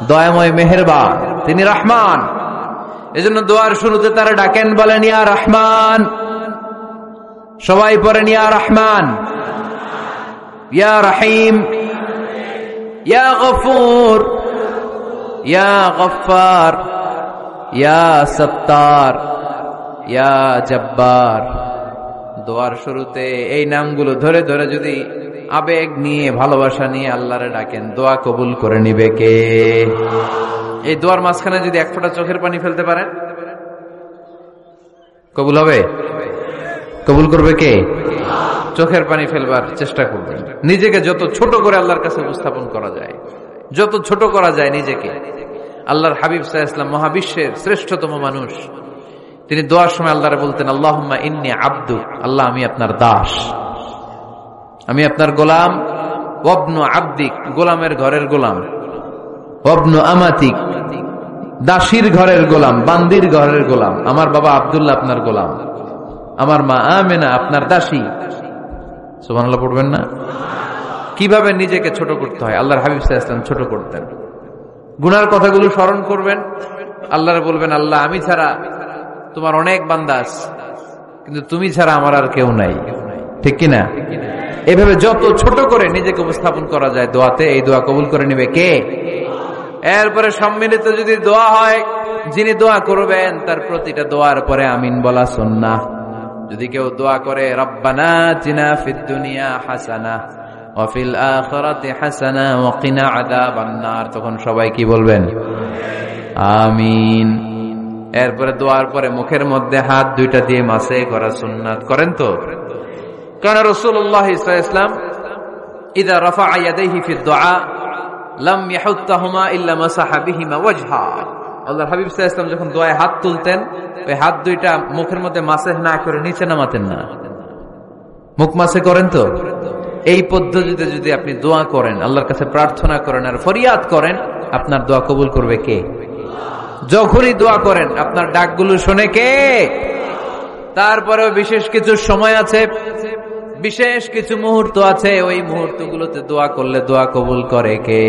দয়াময় মেহেরবান, তিনি রহমান। এজন্য দোয়ার শুরুতে তারা ডাকেন, বলেন ইয়া রহমান। সবাই পড়েন ইয়া রহমান, ইয়া রহিম, ইয়া গফুর, ইয়া গফফার, ইয়া সত্তার, ইয়া জব্বার। দোয়ার শুরুতে এই নামগুলো ধরে ধরে যদি আবেগ নিয়ে, ভালোবাসা নিয়ে আল্লাহরে ডাকেন, দোয়া কবুল করে নিবে কে? এই দোয়ার মাঝখানে যদি এক ফোঁটা চোখের পানি ফেলতে পারেন, কবুল হবে? কবুল করবে কে? চোখের পানি ফেলবার চেষ্টা করবেন। নিজেকে যত ছোট করে আল্লাহর কাছে উপস্থাপন করা যায়, যত ছোট করা যায় নিজেকে। আল্লাহর হাবিব সাল্লাল্লাহু আলাইহি ওয়াসাল্লাম মহাবিশ্বের শ্রেষ্ঠতম মানুষ, তিনি দোয়ার সময় আল্লাহরে বলতেন, আল্লাহুম্মা ইন্নী আবদুক, আল্লাহ আমি আপনার দাস, আমি আপনার গোলাম। ওয়াবনু আবদিক, গোলামের ঘরের গোলাম। ওয়াবনু আমাতিক, দাসীর ঘরের গোলাম, বান্দির ঘরের গোলাম। আমার বাবা আব্দুল্লাহ আপনার গোলাম, আমার মা আমেনা আপনার দাসী। সুবহানাল্লাহ পড়বেন না? কিভাবে নিজেকে ছোট করতে হয় আল্লাহর হাবিব সাল্লাল্লাহু আলাইহি ওয়াসাল্লাম ছোট করতেন। গুনার কথাগুলো স্মরণ করবেন, আল্লাহরে বলবেন, আল্লাহ আমি ছাড়া তোমার অনেক বান্দা আছে, কিন্তু তুমি ছাড়া আমার আর কেউ নাই। ঠিক কিনা? এভাবে যত ছোট করে নিজেকে উপস্থাপন করা যায় দোয়াতে, এই দোয়া কবুল করে নেবে কে? এরপরে সম্মিলিত যদি দোয়া হয়, যিনি দোয়া করবেন তার প্রতিটা দোয়ার পরে আমিন বলা সুন্নাহ। যদি কেউ দোয়া করে রব্বানা আতিনা ফিদ দুনিয়া হাসানাহ ওয়া ফিল আখিরাতি হাসানাহ ওয়া কিনা আযাবান নার, তখন সবাই কি বলবেন? আমিন। এরপরে দোয়ার পরে মুখের মধ্যে হাত দুইটা দিয়ে মাসে করা সুন্নাত। করেন তো? কারণ রাসূলুল্লাহ সাল্লাল্লাহু আলাইহি ওয়াসাল্লাম ইযা রাফা'a ইয়াদাইহি ফিদ দুআ লাম ইয়াহুত্তাহুমা ইল্লা মাসাহা বিহিমা ওয়াজহা। আল্লাহর হাবিব সাল্লাল্লাহু আলাইহি ওয়াসাল্লাম যখন দোয়ায় হাত তুলতেন, ওই হাত দুইটা মুখের মধ্যে মাসেহ না করে নিচে নামাতেন না। মুখ মাসে করেন তো? এই পদ্ধতিতে যদি আপনি দোয়া করেন, আল্লাহর কাছে প্রার্থনা করেন আর ফরিয়াদ করেন, আপনার দোয়া কবুল করবে কে? যখনই দোয়া করেন আপনার ডাকগুলো শোনে কে? তারপরেও বিশেষ কিছু সময় আছে, বিশেষ কিছু মুহূর্ত আছে, ওই মুহূর্তগুলোতে দোয়া করলে দোয়া কবুল করে কে?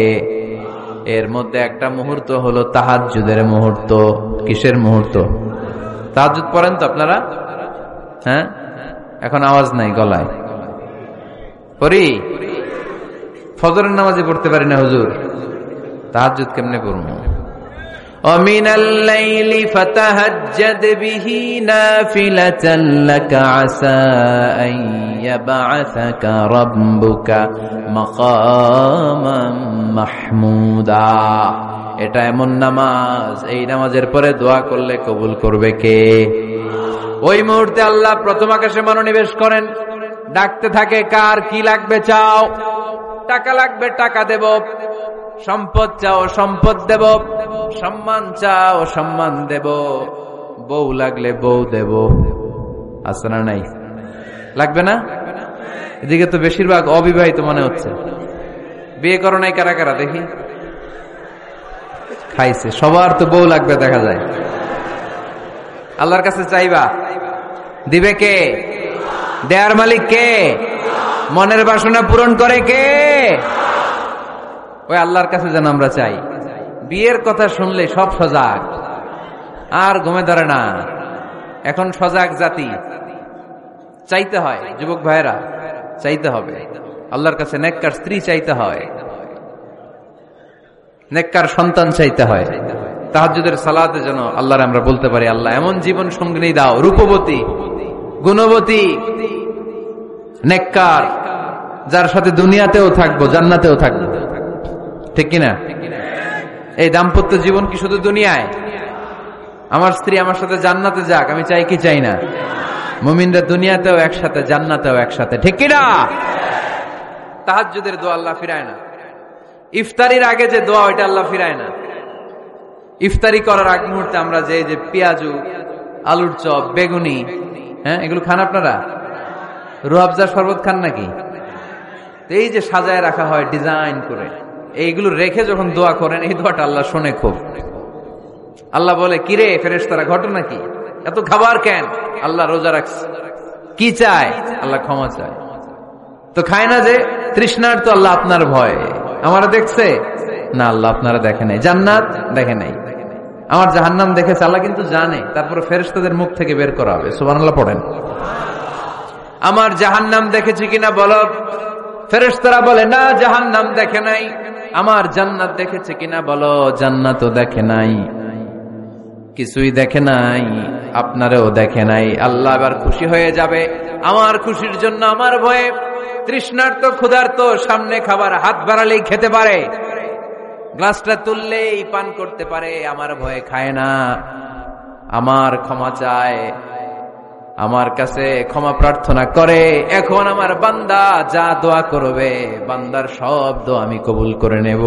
এর মধ্যে একটা মুহূর্ত হলো তাহাজ্জুদের মুহূর্ত। কিসের মুহূর্ত? তাহাজ্জুদ পড়েন তো আপনারা? হ্যাঁ, এখন আওয়াজ নাই গলায়। পড়ি? ফজরের নামাজে পড়তে পারি না হুজুর, তাহাজ্জুদ কেমনে পড়বো? ومن الليل فتهجد به نافلة لك عسى أن يبعثك ربك مقاما محمودا। এটা এমন নামাজ, এই নামাজের পরে দোয়া করলে কবুল করবে কে? ওই মুহূর্তে আল্লাহ প্রথম আকাশে মনোনিবেশ করেন, ডাকতে থাকে, কার কি লাগবে চাও? টাকা লাগবে টাকা দেব, সম্পদ চাও সম্পদ দেব, সম্মান চাও সম্মান দেব, বউ লাগলে বউ দেব। আছে না নাই? লাগবে না? এদিকে তো বেশিরভাগ অবিবাহিত মনে হচ্ছে। বিয়ে করো নাই কারা কারা দেখি? খাইছে। সবার তো বউ লাগবে দেখা যায়। আল্লাহর কাছে চাইবা, দিবে কে? দেয়ার মালিক কে? মনের বাসনা পূরণ করে কে? ওই আল্লাহর কাছে যেন আমরা চাই। বিয়ের কথা শুনলে সব সজাগ, আর ঘুমে ধরে না। এখন সজাগ জাতি, চাইতে হয়। যুবক ভাইয়েরা, চাইতে হবে। আল্লাহর কাছে নেককার স্ত্রী চাইতে হয়, নেককার সন্তান চাইতে হয়। তাহাজ্জুদের সালাতে যেন আল্লাহর আমরা বলতে পারি, আল্লাহ এমন জীবন সঙ্গিনী দাও, রূপবতী, গুণবতী, নেককার, যার সাথে দুনিয়াতেও থাকবো, জান্নাতেও থাকবো। ঠিক কিনা? এই দাম্পত্য জীবন কি শুধু দুনিয়ায়? আমার স্ত্রী আমার সাথে জান্নাতে যাক, আমি চাই কি চাই না? মুমিনরা দুনিয়াতেও একসাথে, জান্নাতেও একসাথে। ঠিক কিনা? তাহাজ্জুদের দোয়া আল্লাহ ফিরায় না। ইফতারির আগে যে দোয়া, ওইটা আল্লাহ ফিরায় না। ইফতারি করার আগ মুহূর্তে আমরা যে পেঁয়াজু, আলুর চপ, বেগুনি, হ্যাঁ, এগুলো খান আপনারা? রুয়াবজা শরবত খান নাকি? এই যে সাজায় রাখা হয় ডিজাইন করে, এইগুলো রেখে যখন দোয়া করেন, এই দোয়াটা আল্লাহ শোনে খুব। আল্লাহ বলে, কিরে ফেরেশতারা, ঘটনা কি? এত খাবার কেন? আল্লাহ রোজা রাখছে। কি চায়? আল্লাহ ক্ষমা চায়। তো খায় না যে তৃষ্ণার, তো আল্লাহ আপনার ভয়। আমারা দেখছে না, আল্লাহ আপনারা দেখে নাই। জান্নাত দেখে নাই, আমার জাহান্নাম দেখেছে আল্লাহ কিন্তু জানে। তারপরে ফেরেশতাদের মুখ থেকে বের করা হবে। সুবহানাল্লাহ পড়েন। আমার জাহান্নাম দেখেছি কিনা বলো? ফেরেশতারা বলে না, জাহান্নাম দেখে নাই। আমার জান্নাত দেখেছে কিনা বলো? জান্নাতও দেখে নাই, কিছুই দেখে নাই, আপনারেও দেখে নাই। আল্লাহ এবার খুশি হয়ে যাবে। আমার খুশির জন্য আমার ভয়ে তৃষ্ণার্ত ক্ষুধার্ত সামনে খাবার হাত বাড়ালেই খেতে পারে, গ্লাসটা তুললেই পান করতে পারে, আমার ভয়ে খায় না। আমার ক্ষমা চায়, আমার কাছে ক্ষমা প্রার্থনা করে। এখন আমার বান্দা যা দোয়া করবে, বান্দার সব দোয়া আমি কবুল করে নেব।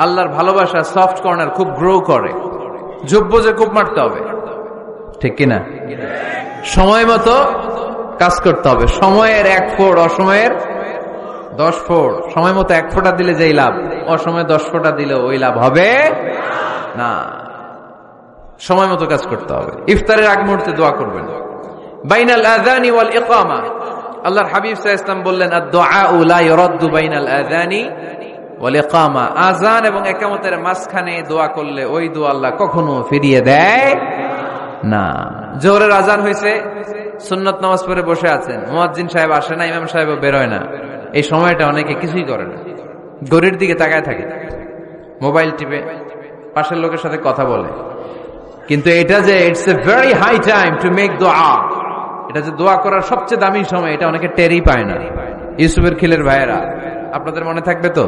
আল্লাহর ভালোবাসা সফট কর্নার খুব গ্রো করে, যোগ্য যে খুব মারতে হবে। ঠিক কিনা? সময় মতো কাজ করতে হবে। সময়ের 1 ফোঁট, অসময়ের 10 ফোঁট। সময় মতো 1 ফোঁটা দিলে যেই লাভ, অসময়ে 10 ফোঁটা দিলে ওই লাভ হবে না। সময় মতো কাজ করতে হবে। ইফতারের আগ মুহূর্তে দোয়া করবেন। বাইনাল আযানি ওয়াল ইকামা, আল্লাহর হাবিব সাল্লাল্লাহু আলাইহি ওয়াসাল্লাম বললেন, আদ-দুআউ লা ইউরাদ্দু বাইনাল আযানি ওয়াল ইকামা। আযান এবং ইকামতের মাঝখানে দোয়া করলে ওই দোয়া আল্লাহ কখনো ফিরিয়ে দেয় না। জোহরের আযান হয়েছে, সুন্নত নামাজ পড়ে বসে আছেন, মুয়াজ্জিন সাহেব আসে না, ইমাম সাহেবও বের হয় না। এই সময়টা অনেকে কিছুই করে না, ঘড়ির দিকে তাকায় থাকে, মোবাইল টিপে, পাশের লোকের সাথে কথা বলে। কিন্তু এটা যে it's a very high time to make দোয়া, এটা যে দোয়া করার সবচেয়ে দামি সময়, এটা অনেকে টেরই পায় না। ইউসুফের খিলের ভাইয়েরা, আপনাদের মনে থাকবে তো,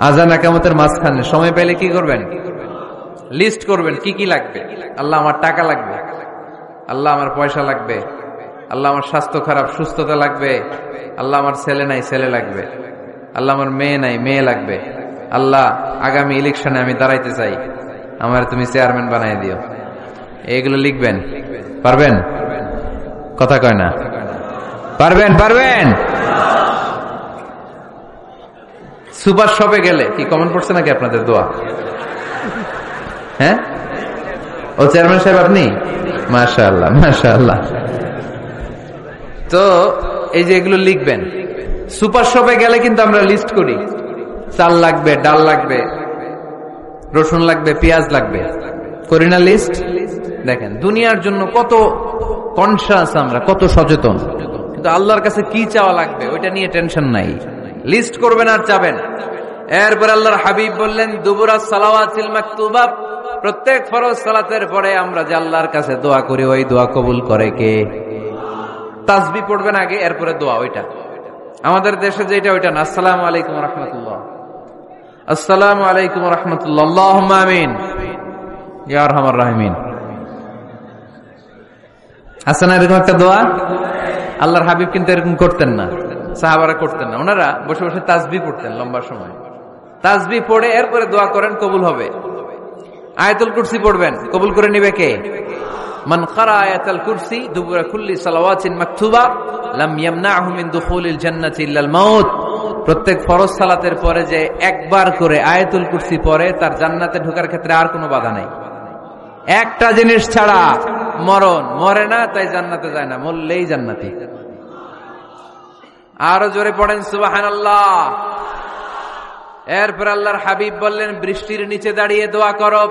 আযান ইকামতের মাঝখানে সময় পেলে কি করবেন? লিস্ট করবেন কি কি লাগবে। আল্লাহ আমার টাকা লাগবে, আল্লাহ আমার পয়সা লাগবে, আল্লাহ আমার স্বাস্থ্য খারাপ, সুস্থতা লাগবে, আল্লাহ আমার ছেলে নাই, ছেলে লাগবে, আল্লাহ আমার মেয়ে নাই, মেয়ে লাগবে, আল্লাহ আগামী ইলেকশনে আমি দাঁড়াইতে চাই, আমার তুমি চেয়ারম্যান বানাই দিও। এইগুলো লিখবেন। পারবেন? কথা কয় না। পারবেন? পারবেন? সুপার শপে গেলে কি কমন পড়ছে নাকি আপনাদের দোয়া? হ্যাঁ, ও চেয়ারম্যান সাহেব আপনি? মাশাআল্লাহ, মাশাআল্লাহ। তো এই যে এগুলো লিখবেন। সুপার শপে গেলে কিন্তু আমরা লিস্ট করি, চাল লাগবে, ডাল লাগবে, রসুন লাগবে, পেঁয়াজ লাগবে, করি না লিস্ট? দেখেন দুনিয়ার জন্য কত কনসাস আমরা, কত সচেতন। কিন্তু আল্লাহর কাছে কি চাওয়া লাগবে ওইটা নিয়ে টেনশন নাই। লিস্ট করবেন আর চাবেন। এরপর আল্লাহর হাবিব বললেন, দুবুরা সালাওয়াতিল মাকতুবা, প্রত্যেক ফরজ সালাতের পরে আমরা যে আল্লাহর কাছে দোয়া করি, ওই দোয়া কবুল করে কে? তাসবিহ পড়বেন আগে, এরপরে দোয়া। ওইটা আমাদের দেশে যেটা, ওইটা না। আসসালামু আলাইকুম ওয়া রাহমাতুল্লাহ, আসসালামু আলাইকুম ওয়া রাহমাতুল্লাহ, আল্লাহুম্মা আমিন ইয়া আরহামার রাহিমিন। আছে না এরকম একটা দোয়া? আল্লাহর হাবিব কিন্তু এরকম করতেন না, সাহাবারা করতেন না। ওনারা বসে বসে তাসবিহ পড়তেন লম্বা সময়। তাসবিহ পড়ে এরপরে দোয়া করেন, কবুল হবে। আয়াতুল কুরসি পড়বেন, কবুল করে নিবে কে? মান ক্বারা আয়াতুল কুরসি দুবুরা কুল্লি সালাওয়াতিন মাকতুবা লাম ইয়ামনাহু মিন দুখুলিল জান্নাতি ইল্লাল মাউত। প্রত্যেক ফরজ সালাতের পরে যে একবার করে আয়াতুল কুরসি পড়ে, তার জান্নাতে ঢোকার ক্ষেত্রে আর কোনো বাধা নাই। একটা জিনিস ছাড়া, মরণ। মরে না তাই জান্নাতে যায় না, মরলেই জান্নাতি। আরো জোরে পড়েন সুবহানাল্লাহ। এরপর আল্লাহর হাবিব বললেন, বৃষ্টির নিচে দাঁড়িয়ে দোয়া করো।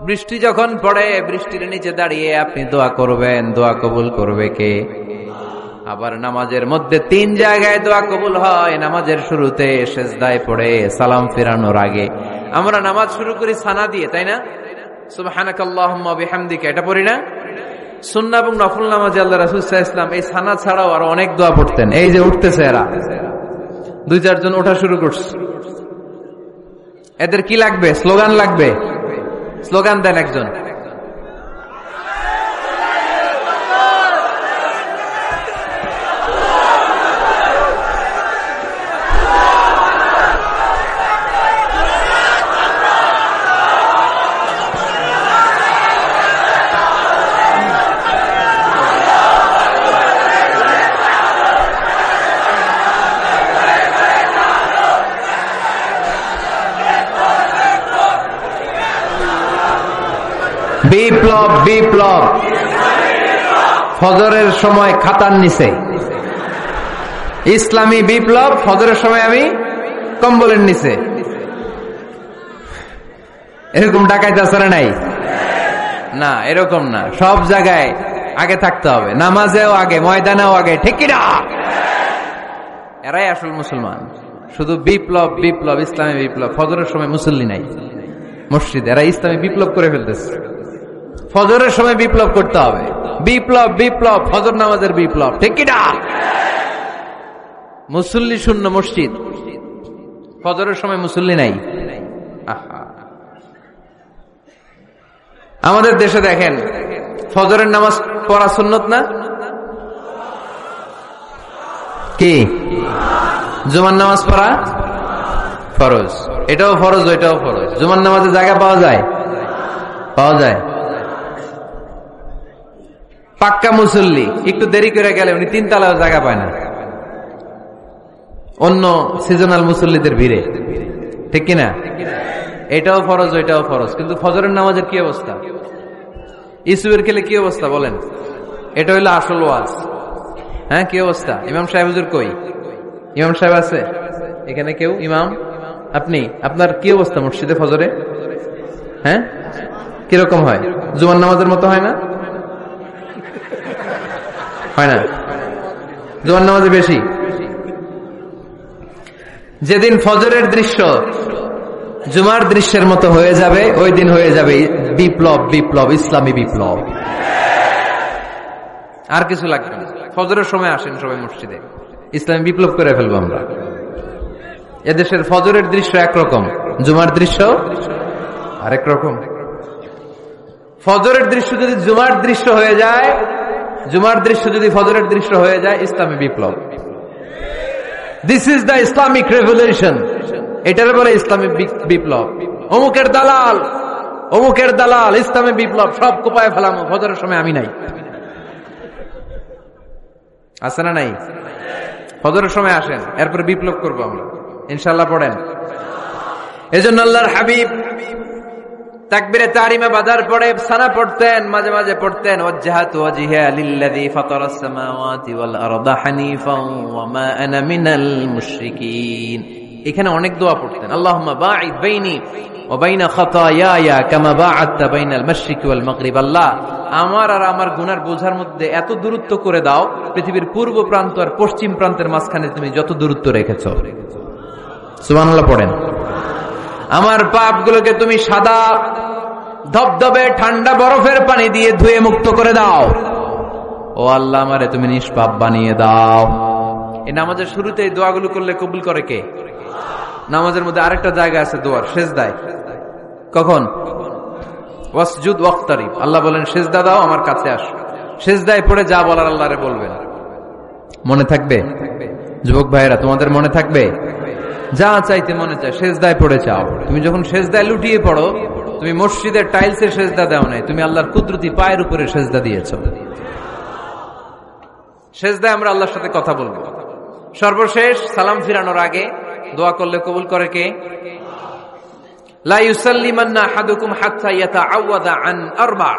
বৃষ্টি যখন পড়ে, বৃষ্টির নিচে দাঁড়িয়ে আপনি দোয়া করবেন, দোয়া কবুল করবে কে? আবার নামাজের মধ্যে 3 জায়গায় দোয়া কবুল হয়। নামাজের শুরুতে, সিজদায় পড়ে, সালাম ফেরানোর আগে। আমরা নামাজ শুরু করি সানা দিয়ে, তাই না? সুবহানাকাল্লাহুম্মা বিহামদিকা, এটা পড়ি না? সুন্নাহ এবং নফল নামাজে আল্লাহ রাসূল সাল্লাল্লাহু আলাইহি ওয়াসাল্লাম এই সানা ছাড়াও আরো অনেক দোয়া পড়তেন। এই যে উঠতেছে এরা, 2-4 জন ওঠা শুরু করছে, এদের কি লাগবে? স্লোগান লাগবে। স্লোগান দেন একজন। বিপ্লব, বিপ্লব। ফজরের সময় খাতার নিচে ইসলামী বিপ্লব, ফজরের সময় আমি কম্বলের নিচে। এরকম ডাকাইতে আসরে নাই না, এরকম না, সব জায়গায় আগে থাকতে হবে, নামাজেও আগে, ময়দানেও আগে, ঠিক কিনা? এরাই আসল মুসলমান। শুধু বিপ্লব, বিপ্লব, ইসলামী বিপ্লব। ফজরের সময় মুসল্লি নাই মসজিদ, এরা ইসলামী বিপ্লব করে ফেলতেছে। ফজরের সময় বিপ্লব করতে হবে, বিপ্লব, বিপ্লব, ফজর নামাজের বিপ্লব, ঠিক কিনা? মুসল্লি শূন্য মসজিদ, ফজরের সময় মুসল্লি নাই। আমাদের দেশে দেখেন, ফজরের নামাজ পড়া সুন্নত না কি? জুমার নামাজ পড়া ফরজ, এটাও ফরজ, ওইটাও ফরজ। জুমার নামাজে জায়গা পাওয়া যায়? পাওয়া যায়। পাক্কা মুসল্লি একটু দেরি করে গেলে উনি 3 তলায় জায়গা পায় না, অন্য সিজনাল মুসল্লিদের ভিড়ে, ঠিক কিনা? এটাও ফরজ, ওইটাও ফরজ। কিন্তু ফজরের নামাজের কি অবস্থা? ইসুবের খেলে কি অবস্থা বলেন? এটা হইলো আসল ওয়াজ। হ্যাঁ, কি অবস্থা? ইমাম সাহেব হুজুর কই? ইমাম সাহেব আছে এখানে? কেউ? ইমাম আপনি, আপনার কি অবস্থা মসজিদে ফজরে? হ্যাঁ, কিরকম হয়? জুমার নামাজের মতো হয় না? হয় না? জুমার নামাজে বেশি। যেদিন ফজরের দৃশ্য জুমার দৃশ্যের মতো হয়ে যাবে, ওই দিন হয়ে যাবে বিপ্লব, বিপ্লব, ইসলামী বিপ্লব। আর কিছু লাগবে না। ফজরের সময় আসেন সবাই মসজিদে, ইসলামী বিপ্লব করে ফেলবো আমরা। এদেশের ফজরের দৃশ্য একরকম, জুমার দৃশ্য আরেক রকম। ফজরের দৃশ্য যদি জুমার দৃশ্য হয়ে যায়, জুমার দৃশ্য যদি ফজরের দৃশ্য হয়ে যায়, ইসলামী বিপ্লব। This is the Islamic revolution. এটার বলে ইসলামী বিপ্লব। অমুকের দালাল, অমুকের দালাল, ইসলামী বিপ্লব, সব কোপায় ফেলাম। ফজরের সময় আমি নাই, আছে না নাই? ফজরের সময় আসেন, এরপরে বিপ্লব করবো আমরা ইনশাআল্লাহ। পড়েন। এজন্য আল্লাহর হাবিব তাকবীরে তাহরিমা বাদার পড়ে সানা পড়তেন, মাঝে মাঝে পড়তেন ওয়াজহাতু ওয়াজহিয়া লিল্লাযী ফাতারাস সামাওয়াতি ওয়াল আরদা হানিফান ওয়া মা আনা মিনাল মুশরিকিন। এখানে অনেক দোয়া পড়তেন। আল্লাহুম্মা বাঈদ বাইনি ওয়া বাইনা খাতায়ায়া কামা বাআদতা বাইনাল মাশরিকি ওয়াল মাগরিব। আল্লাহ, আমার আর আমার গুনার বোঝার মধ্যে এত দূরত্ব করে দাও, পৃথিবীর পূর্ব প্রান্ত আর পশ্চিম প্রান্তের মাঝখানে তুমি যত দূরত্ব রেখেছো। সুবহানাল্লাহ পড়েন। আমার পাপগুলোকে তুমি সাদা ধবধবে ঠান্ডা বরফের পানি দিয়ে ধুয়ে মুক্ত করে দাও। ও আল্লাহ, আমারে তুমি নিষ্পাপ বানিয়ে দাও। এই নামাজের শুরুতে এই দোয়াগুলো করলে কবুল করে কে? নামাজের মধ্যে আরেকটা জায়গা আছে দোয়ার, সিজদায়। কখন? ওয়াসজুদ ওয়াক্তারিব। আল্লাহ বলেন সিজদা দাও, আমার কাছে আসো। সিজদায় পড়ে যা বলার আল্লাহরে বলবেন। মনে থাকবে? যুবক ভাইয়েরা, তোমাদের মনে থাকবে? যা চাইতে মনে চায় সিজদায় পড়ে চাও। তুমি যখন সিজদায় লুটিয়ে পড়ো, তুমি মসজিদের টাইলসের সিজদা দাও নাই, তুমি আল্লাহর কুদরতি পায়ের উপরে সিজদা দিয়েছো। সিজদায় আমরা আল্লাহর সাথে কথা বলবো। সর্বশেষ সালাম ফিরানোর আগে দোয়া করলে কবুল করে কে? লা ইউসাল্লিমান্না আহাদুকুম হাত্তা ইয়াতাআওয়াদা আন আরবা।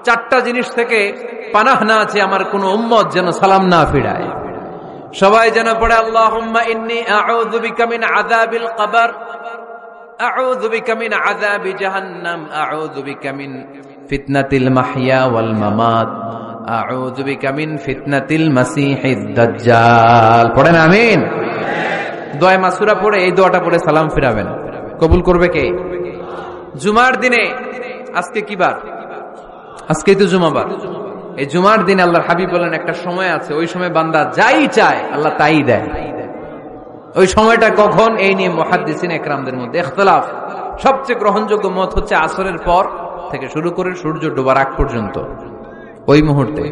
4টা জিনিস থেকে পানাহ না আছে আমার কোন উম্মত যেন সালাম না ফিরায়। সবাই যেন পড়ে আল্লাহুম্মা ইন্নী আউযু বিকা মিন আযাবিল কবর, আউযু বিকা মিন আযাবি জাহান্নাম, আউযু বিকা মিন ফিতনাতিল মাহইয়া ওয়াল মামাত, আউযু বিকা মিন ফিতনাতিল মাসিহিদ দাজ্জাল। পড়েন আমিন। দোয়া মাসুরা পড়ে এই দোয়াটা পড়ে সালাম ফিরাবেন, কবুল করবে কে? জুমার দিনে, আজকে কি বার? আজকেই তো জুমাবার। এই জুমার দিনে আল্লাহর হাবিব বলেন একটা সময় আছে, ওই সময় বান্দা যাই চায় আল্লাহ তাই দেয়। ওই সময়টা কখন? এই নিয়ে মুহাদ্দিসিন ইকরামদের মধ্যে ইখতিলাফ। সবচেয়ে গ্রহণযোগ্য মত হচ্ছে আসরের পর থেকে শুরু করে সূর্য ডোবার আগ পর্যন্ত, ওই মুহূর্তে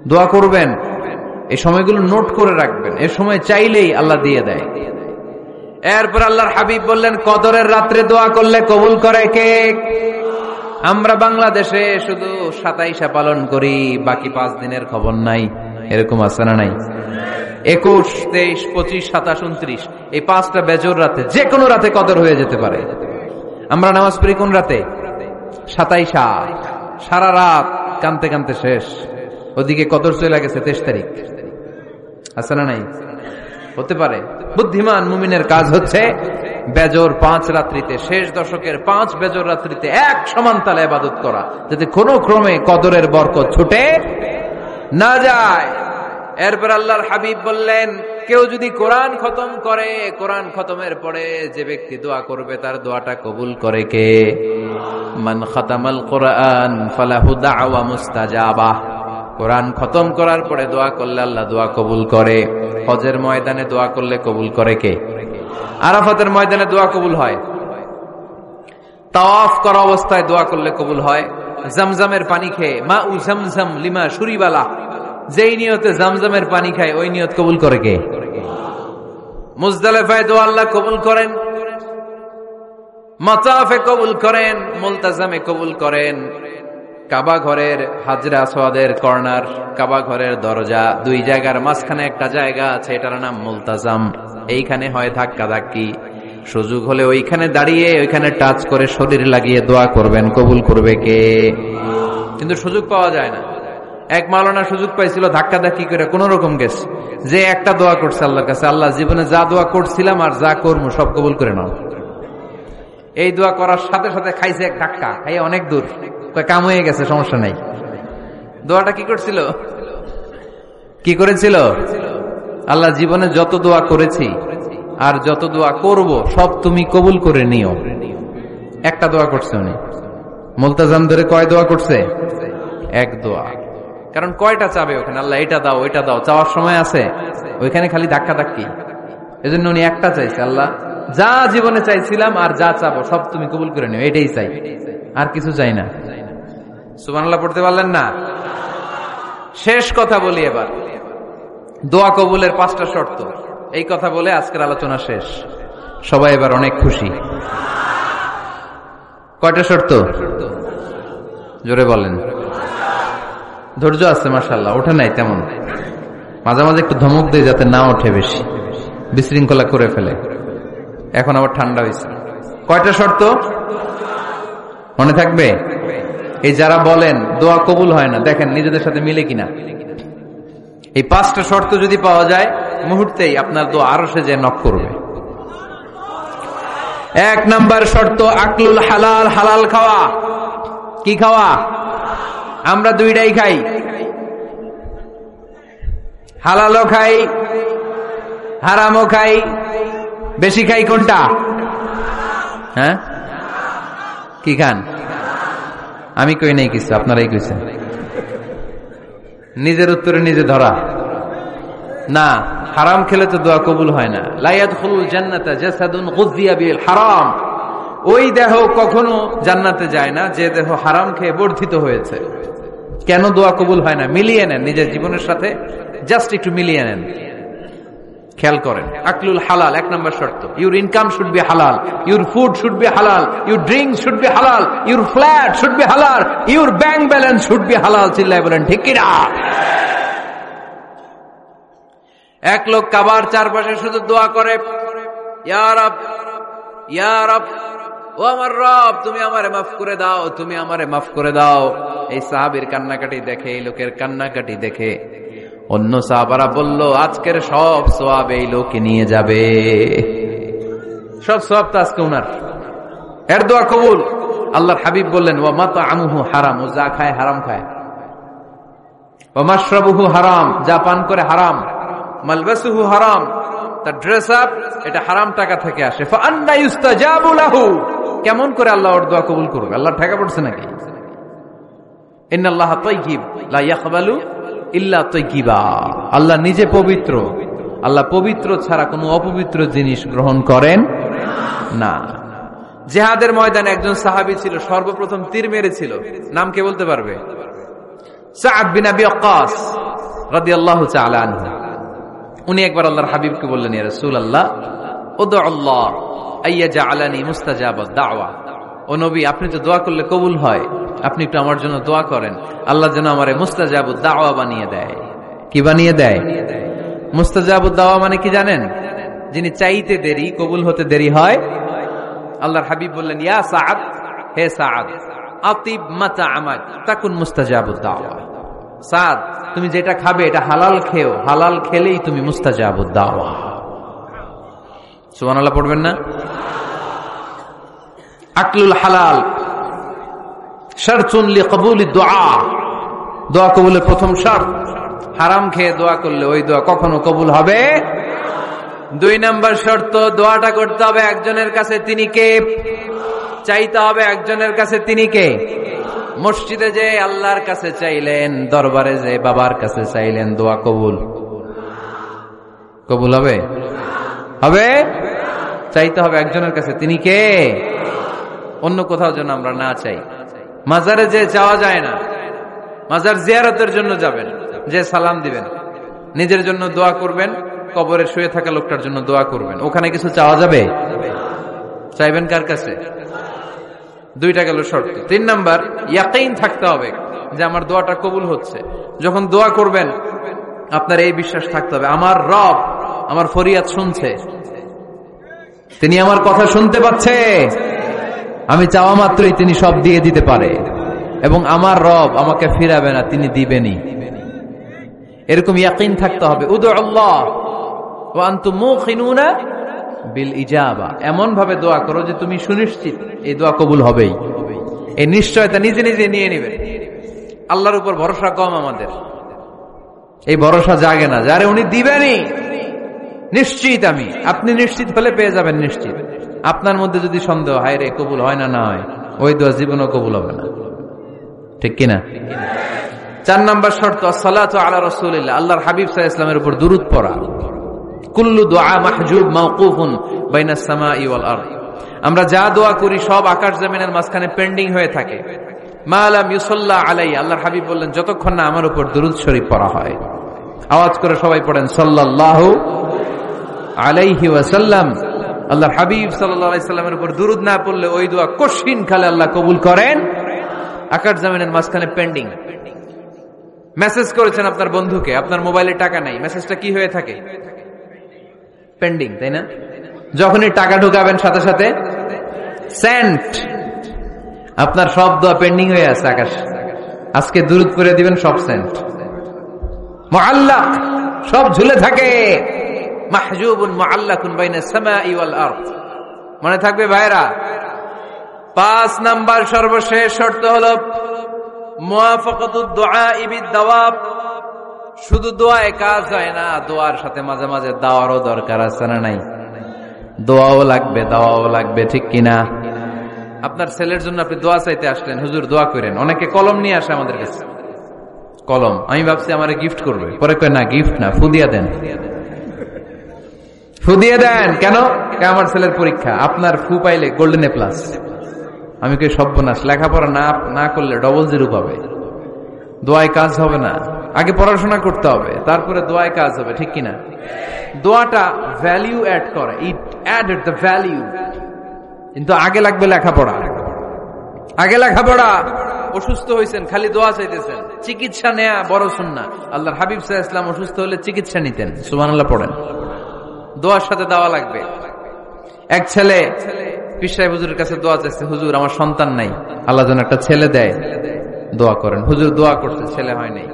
দোয়া করবেন। এই সময়গুলো নোট করে রাখবেন, এই সময় চাইলেই আল্লাহ দিয়ে দেয়। এরপর আল্লাহর হাবিব বললেন কদরের রাত্রে দোয়া করলে কবুল করে কে? আমরা বাংলাদেশে শুধু 27 পালন করি, বাকি 5 দিনের খবর নাই। এরকম আছে না নাই? 21, 23, 25, 27, 29 এই 5টা বেজোর রাতে, যে কোনো রাতে কদর হয়ে যেতে পারে। আমরা নামাজ পড়ি কোন রাতে? 27। সারা রাত কানতে কানতে শেষ, ওদিকে কদর চলে গেছে 23 তারিখ। আছে না নাই? হতে পারে। বুদ্ধিমান মুমিনের কাজ হচ্ছে বেজোর 5 রাত্রিতে, শেষ দশকের 5 বেজোর রাত্রিতে এক সমান তালে ইবাদত করা, যাতে কোনো ক্রমে কদরের বরকত ছুটে না যায়। এরপর আল্লাহর হাবিব বললেন কেউ যদি কোরআন খতম করে, কোরআন খতমের পরে যে ব্যক্তি দোয়া করবে তার দোয়াটা কবুল করে কে? মান খাতামাল কোরআন ফালাহু দাওয়া মুস্তাজাবা। কোরআন খতম করার পরে দোয়া করলে আল্লাহ দোয়া কবুল করে। হজের ময়দানে দোয়া করলে কবুল করে কে? আরাফাতের ময়দানে দোয়া কবুল হয়। তাওয়াফ করা অবস্থায় দোয়া করলে কবুল হয়। জামজামের পানি খেয়ে মা উ জামজাম লিমা শুরিবালা, যেই নিয়তে জামজামের পানি খায় ওই নিয়ত কবুল করে কে? মুজদালিফায় দোয়া আল্লাহ কবুল করেন, মাতাফে কবুল করেন, মুলতাজামে কবুল করেন। কাবা ঘরের হাজরে আসওয়াদের কর্নার, কাবা ঘরের দরজা, 2 জায়গার মাঝখানে একটা জায়গা আছে, এটার নাম মুলতাজাম। এইখানে হয় ধাক্কা ধাক্কি, সুযোগ হলে ওইখানে দাঁড়িয়ে ওইখানে টাচ করে শরীর লাগিয়ে দোয়া করবেন, কবুল করবে কে? কিন্তু সুযোগ পাওয়া যায় না। এক মাওলানা সুযোগ পাইছিল, ধাক্কা ধাক্কি করে কোন রকম গেছে, যে একটা দোয়া করছে আল্লাহর কাছে, আল্লাহ জীবনে যা দোয়া করছিলাম আর যা করবো সব কবুল করে নাও। এই দোয়া করার সাথে সাথে খাইছে এক ধাক্কা, খাইয়ে অনেক দূর, কাম হয়ে গেছে, সমস্যা নাই। দোয়াটা কি করছিল? কি করেছিল? আল্লাহ জীবনে যত দোয়া করেছি আর যত দোয়া করব সব তুমি কবুল করে নিও। একটা দোয়া করছে উনি। মুলতাজাম ধরে কয় দোয়া করছে? এক দোয়া। কারণ কয়টা চাবে ওখানে? আল্লাহ এটা দাও ওইটা দাও, চাওয়ার সময় আছে? ওইখানে খালি ধাক্কা ধাক্কি। এজন্য উনি একটা চাইছে, আল্লাহ যা জীবনে চাইছিলাম আর যা চাবো সব তুমি কবুল করে নিও, এটাই চাই, আর কিছু চাই না। সুবহানাল্লাহ পড়তে পারলেন না? শেষ কথা বলি এবার, দোয়া কবুলের 5টা শর্ত। এই কথা বলে আজকের আলোচনা শেষ। সবাই এবার অনেক খুশি। কয়টা শর্ত? জোরে বলেন। ধৈর্য আছে মাশাআল্লাহ, ওঠে নাই তেমন, মাঝে মাঝে একটু ধমক দেয় যাতে না ওঠে, বেশি বিশৃঙ্খলা করে ফেলে। এখন আবার ঠান্ডা হয়েছে। কয়টা শর্ত মনে থাকবে? এই যারা বলেন দোয়া কবুল হয় না, দেখেন নিজেদের সাথে মিলে কিনা। এই 5টা শর্ত যদি পাওয়া যায়, মুহূর্তেই আপনার দোয়া আরশে যে নক করবে। 1 নাম্বার শর্ত আকলুল হালাল, হালাল খাওয়া। কি খাওয়া? আমরা 2টাই খাই, হালালও খাই হারামও খাই। বেশি খাই কোনটা? হ্যাঁ, কি খান? আমি কই নাই কিছু, আপনারাই কইছেন। নিজের উত্তরে নিজে ধরা না। হারাম খেলে তো দোয়া কবুল হয় না। লা ইয়াদখুলুল জান্নাতা জাসাদুন গুযিয়া বিল হারাম। ওই দেহ কখনো জান্নাতে যায় না যে দেহ হারাম খেয়ে বর্ধিত হয়েছে। কেন দোয়া কবুল হয় না? মিলিয়ে নেন নিজের জীবনের সাথে, জাস্ট একটু মিলিয়ে নেন, খেয়াল করেন। আকলুল হালাল 1 নাম্বার শর্ত। ইউর ইনকাম শুড বি হালাল, ইউর ফুড শুড বি হালাল, ইউর ড্রিঙ্কস শুড বি হালাল, ইউর ফ্ল্যাট শুড বি হালাল, your bank balance should be হালাল। চিল্লায় বলেন ঠিক কিনা? এক লোক কাবার চারপাশে শুধু দোয়া করে, ইয়া রব, ইয়া রব, ও আমার রব, তুমি আমারে মাফ করে দাও, তুমি আমারে মাফ করে দাও। এই সাহাবীর কান্নাকাটি দেখে, এই লোকের কান্নাকাটি দেখে অন্য সাহাবারা বলল, আজকের সব সওয়াব এই লোকে নিয়ে যাবে। সব সওয়াব তো আজকে উনার। এর দোয়া কবুল। আল্লাহর হাবিব বললেন, ওয়া মাতআমুহু হারাম, ও যা খায় হারাম খায়। ওয়া মাশরাবুহু হারাম, যা পান করে হারাম, মালবাসুহু হারাম, তার ড্রেস আপ এটা হারাম টাকা থেকে আসে। ফাআন্না ইউস্তাজাবু লাহু, কেমন করে আল্লাহ ওর দোয়া কবুল করবে? আল্লাহ ঠেকা পড়ছে নাকি? ইন্নাল্লাহা তাইয়্যিব লা ইয়াকবালু ইল্লা তাইয়্যিবা, আল্লাহ নিজে পবিত্র, আল্লাহ পবিত্র ছাড়া কোনো অপবিত্র জিনিস গ্রহণ করেন না। জিহাদের ময়দানে একজন সাহাবী ছিল, সর্বপ্রথম তীর মেরেছিল, নাম কে বলতে পারবে? সাআদ বিন আবি ওয়াক্কাস রাদিয়াল্লাহু তাআলা আনহু। উনি একবার আল্লাহর হাবিবকে বললেন, ইয়া রাসূলুল্লাহ উদউ আল্লাহ আইয়াজআলানি মুস্তাজাবাদ দাওয়া, ও নবী আপনি তো দোয়া করলে কবুল হয়, আপনি একটু আমার জন্য দোয়া করেন, আল্লাহ যেন আমারে মুস্তাজাবুদ দাওয়া বানিয়ে দেয়। কি বানিয়ে দেয়? মুস্তাজাবুদ দাওয়া মানে কি জানেন? যিনি চাইতে দেরি, কবুল হতে দেরি হয়। আল্লাহর হাবিব বললেন, ইয়া সাআদ, হে সাআদ, আতিব মাতাআমাক তাকুন মুস্তাজাবুদ দাওয়া। সাদ, তুমি যেটা খাবে এটা হালাল খেও, হালাল খেলেই তুমি মুস্তাজাবুদ দাওয়া। সুবহানাল্লাহ পড়বেন না? আকলুল হালাল শারতুন লিকবুলি দুআ, দোয়া কবুলের প্রথম শর্ত। হারাম খেয়ে দোয়া করলে ওই দোয়া কখনো কবুল হবে। 2 নাম্বার শর্ত, দোয়াটা করতে হবে একজনের কাছে, তিনি কে? চাইতে হবে একজনের কাছে, তিনি কে? মসজিদে যে আল্লাহর কাছে চাইলেন, দরবারে যে বাবার কাছে চাইলেন, দোয়া কবুল কবুল হবে? হবে? চাইতে হবে একজনের কাছে, তিনি কে? অন্য কোথাও যেন আমরা না চাই। মাজারে যে চাওয়া যায় না, মাজার জিয়ারতের জন্য যাবেন, যে সালাম দিবেন, নিজের জন্য দোয়া করবেন, কবরে শুয়ে থাকা লোকটার জন্য দোয়া করবেন, ওখানে কিছু চাওয়া যাবে? চাইবেন কার কাছে? 2টা গেল শর্ত। 3 নাম্বার, ইয়াকিন থাকতে হবে যে আমার দোয়াটা কবুল হচ্ছে। যখন দোয়া করবেন আপনার এই বিশ্বাস থাকতে হবে, আমার রব আমার ফরিয়াদ শুনছে, তিনি আমার কথা শুনতে পাচ্ছে, আমি চাওয়া মাত্রই তিনি সব দিয়ে দিতে পারে, এবং আমার রব আমাকে ফিরাবে না, তিনি দিবেনই। এরকম ইয়াকিন থাকতে হবে। উদু আল্লাহ ওয়া আনতুম মুখিনুনা বিল ইজাবা, এমন ভাবে দোয়া করো যে তুমি সুনিশ্চিত এই দোয়া কবুল হবেই। এই নিশ্চয়তা নিজে নিজে নিয়ে নেবে। আল্লাহর উপর ভরসা কম আমাদের, এই ভরসা জাগে না, যারে উনি দিবেনই নিশ্চিত আমি। আপনি নিশ্চিত হলে পেয়ে যাবেন নিশ্চিত। আপনার মধ্যে যদি সন্দেহ, হায় রে কবুল হয় না, না হয়, ওই দোয়া জীবনও কবুল হবে না। ঠিক কিনা? 4 নাম্বার শর্ত, আসসালাতু আলা রাসূলিল্লাহ, আল্লাহর হাবিব সাল্লাল্লাহু আলাইহি ওয়াসাল্লামের উপর দুরূদ পড়া। কুল্লু দুআ মাহজুব মাওকুফুন বাইনাস সামাই ওয়াল আরদ, আমরা যা দোয়া করি সব আকাশ জমিনের মাঝখানে পেন্ডিং হয়ে থাকে। মা লাম ইউসাল্লা আলাইহি, আল্লাহর হাবিব বললেন যতক্ষণ না আমার উপর দুরূদ শরীফ পড়া হয়। আওয়াজ করে সবাই পড়েন সাল্লাল্লাহু আলাইহি ওয়াসাল্লাম। আল্লাহর হাবিব সাল্লাল্লাহু আলাইহি সাল্লামের উপর দুরূদ না পড়লে ওই দোয়া কঠিন কালে আল্লাহ কবুল করেন, আকাশ জমিনের মাঝখানে পেন্ডিং। মেসেজ করেছেন আপনার বন্ধুকে, আপনার মোবাইলে টাকা নাই, মেসেজটা কি হয়ে থাকে? পেন্ডিং, তাই না? যখনই টাকা ঢুকাবেন সাথে সাথে সেন্ট, আপনার সব দোয়া পেন্ডিং হয়ে আছে আকাশ। আজকে দুরূদ করে দিবেন, সব সেন্ট, মুআল্লাক, সব ঝুলে থাকে। মাহজুবুন মুআল্লাকুন বাইনাস সামাই ওয়াল আরদ, মনে থাকবে ভাইরা। 5 নাম্বার সর্বশেষ শর্ত হলো মুওয়াফাকাতুদ দুআ বিদ-দাওয়াব, শুধু দোয়ায় কাজ হয় না, দোয়ার সাথে মাঝে মাঝে দাওয়ারও দরকার আছে না নাই? দোয়াও লাগবে, দাওয়াও লাগবে, ঠিক কিনা? আপনার ছেলের জন্য আপনি দোয়া চাইতে আসলেন, হুজুর দোয়া করেন। অনেকে কলম নিয়ে আসে আমাদের কাছে, কলম। আমি ভাবছি আমারে গিফট করবে, পরে কয় না, গিফট না, ফুদিয়া দেন, ফুদিয়ে দেন। কেন? আমার ছেলের পরীক্ষা, আপনার ফু পাইলে গোল্ডেন এ প্লাস। আমি কই সর্বনাশ, লেখাপড়া না করলে ডবল 0 পাবে, দোয়ায় কাজ হবে না। আগে পড়াশোনা করতে হবে, তারপরে দোয়ায় কাজ হবে, ঠিক কিনা? দোয়াটা ভ্যালিউ অ্যাড করে, ইট অ্যাডেড দ্য ভ্যালিউ। কিন্তু আগে লাগবে লেখাপড়া, আগে লেখাপড়া। অসুস্থ হয়েছেন, খালি দোয়া চাইতেছেন, চিকিৎসা নেয়া বড় সুন্নাহ। আল্লাহর হাবিব সাল্লাল্লাহু আলাইহি ওয়াসাল্লাম অসুস্থ হলে চিকিৎসা নিতেন। সুবহানাল্লাহ পড়েন। দোয়ার সাথে দেওয়া লাগবে। এক ছেলে পীর সাহেব হুজুরের কাছে দোয়া চাইছে, হুজুর আমার সন্তান নাই, আল্লাহ যেন একটা ছেলে দেয়, দোয়া করেন। হুজুর দোয়া করছে, ছেলে হয় নাই।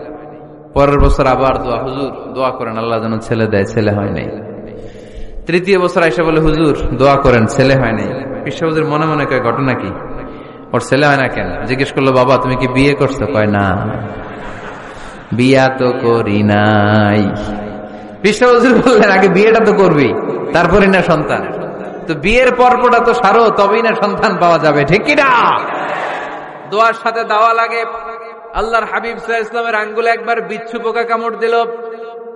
পরের বছর আবার দোয়া, হুজুর দোয়া করেন আল্লাহ যেন ছেলে দেয়, ছেলে হয় নাই। 3য় বছর এসে বলে, হুজুর দোয়া করেন, ছেলে হয় নাই। পীর সাহেব হুজুর মনে মনে কয়, ঘটনা কি? ওর ছেলে হয় না কেন? জিজ্ঞেস করলো, বাবা তুমি কি বিয়ে করছো? কয় না। বিয়া তো করি নাই। বিশ্ব হুজুর বললেন আগে বিয়েটা তো করবি, তারপরে না সন্তান। তো বিয়ের পর্বটা তো সারো, তবেই না সন্তান পাওয়া যাবে, ঠিক কিনা? দোয়ার সাথে দাওয়া লাগে। আল্লাহর হাবিব সাল্লাল্লাহু আলাইহি ওয়াসাল্লামের আঙ্গুলে একবার বিচ্ছু পোকা কামড় দিল,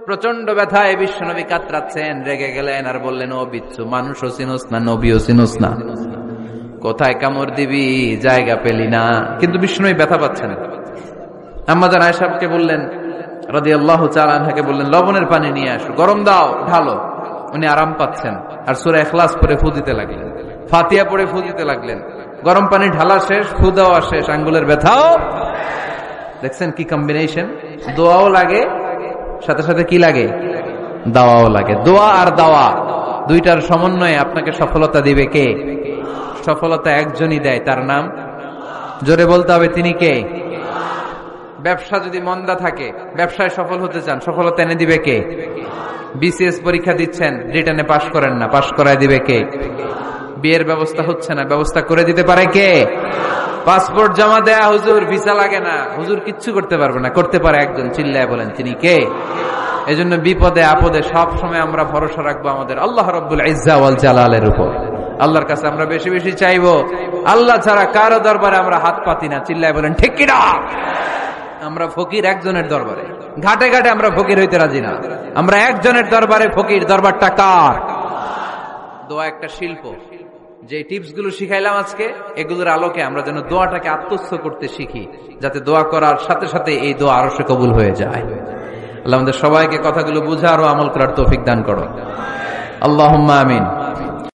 প্রচন্ড ব্যথায় বিশ্বনবী কাতরাচ্ছেন, রেগে গেলেন আর বললেন, ও বিচ্ছু, মানুষও চিনোস না, নবীও চিনোস না, কোথায় কামড় দিবি, জায়গা পেলি না। কিন্তু বিশ্বনবী ব্যথা পাচ্ছেন। আম্মা জান আয়েশাকে বললেন রাদিয়াল্লাহু তাআলা আনহাকে বললেন, লবণের পানি নিয়ে আসো, গরম দাও, ঢালো। উনি আরাম পাচ্ছেন আর সূরা ইখলাস পড়ে ফু দিতে লাগলেন, ফাতিহা পড়ে ফু দিতে লাগলেন। গরম পানি ঢালা শেষ, ফু দেওয়া শেষ, আঙ্গুলের ব্যথাও। দেখছেন কি কম্বিনেশন? দোয়াও লাগে, সাথে সাথে কি লাগে? দাওয়াও লাগে। দোয়া আর দাওয়া দুইটার সমন্বয়ে আপনাকে সফলতা দিবে কে? সফলতা একজনই দেয়, তার নাম, জোরে বলতে হবে, তিনি কে? ব্যবসা যদি মন্দা থাকে, ব্যবসায় সফল হতে চান, সফলতা এনে দিবে কে? বিসিএস পরীক্ষা দিচ্ছেন, রিটেনে পাশ করেন না, পাশ করায় দিবে কে? বিয়ের ব্যবস্থা হচ্ছে না, ব্যবস্থা করে দিতে পারে কে? পাসপোর্ট জমা দেয়া, হুজুর ভিসা লাগে না, হুজুর কিচ্ছু করতে পারবে না, করতে পারে একজন, চিল্লায় বলেন তিনি কে? এজন্য বিপদে আপদে সব সময় আমরা ভরসা রাখবো আমাদের আল্লাহ রাব্বুল ইজ্জা ওয়াল জালালের উপর। আল্লাহর কাছে আমরা বেশি বেশি চাইবো। আল্লাহ ছাড়া কারো দরবারে আমরা হাত পাতি না, চিল্লায় বলেন ঠিক কিনা? আমরা ফকির একজনের দরবারে, ঘাটে ঘাটে আমরা ফকির হইতে রাজি না, আমরা একজনের দরবারে ফকির। দরবারটা কার? দোয়া একটা শিল্প। যে টিপস গুলো শিখাইলাম আজকে, এগুলোর আলোকে আমরা যেন দোয়াটাকে আত্মস্থ করতে শিখি, যাতে দোয়া করার সাথে সাথে এই দোয়া আরো সে কবুল হয়ে যায়। আল্লাহ আমাদের সবাইকে কথাগুলো বুঝা আরো আমল করার তৌফিক দান করো, আল্লাহুম্মা আমিন।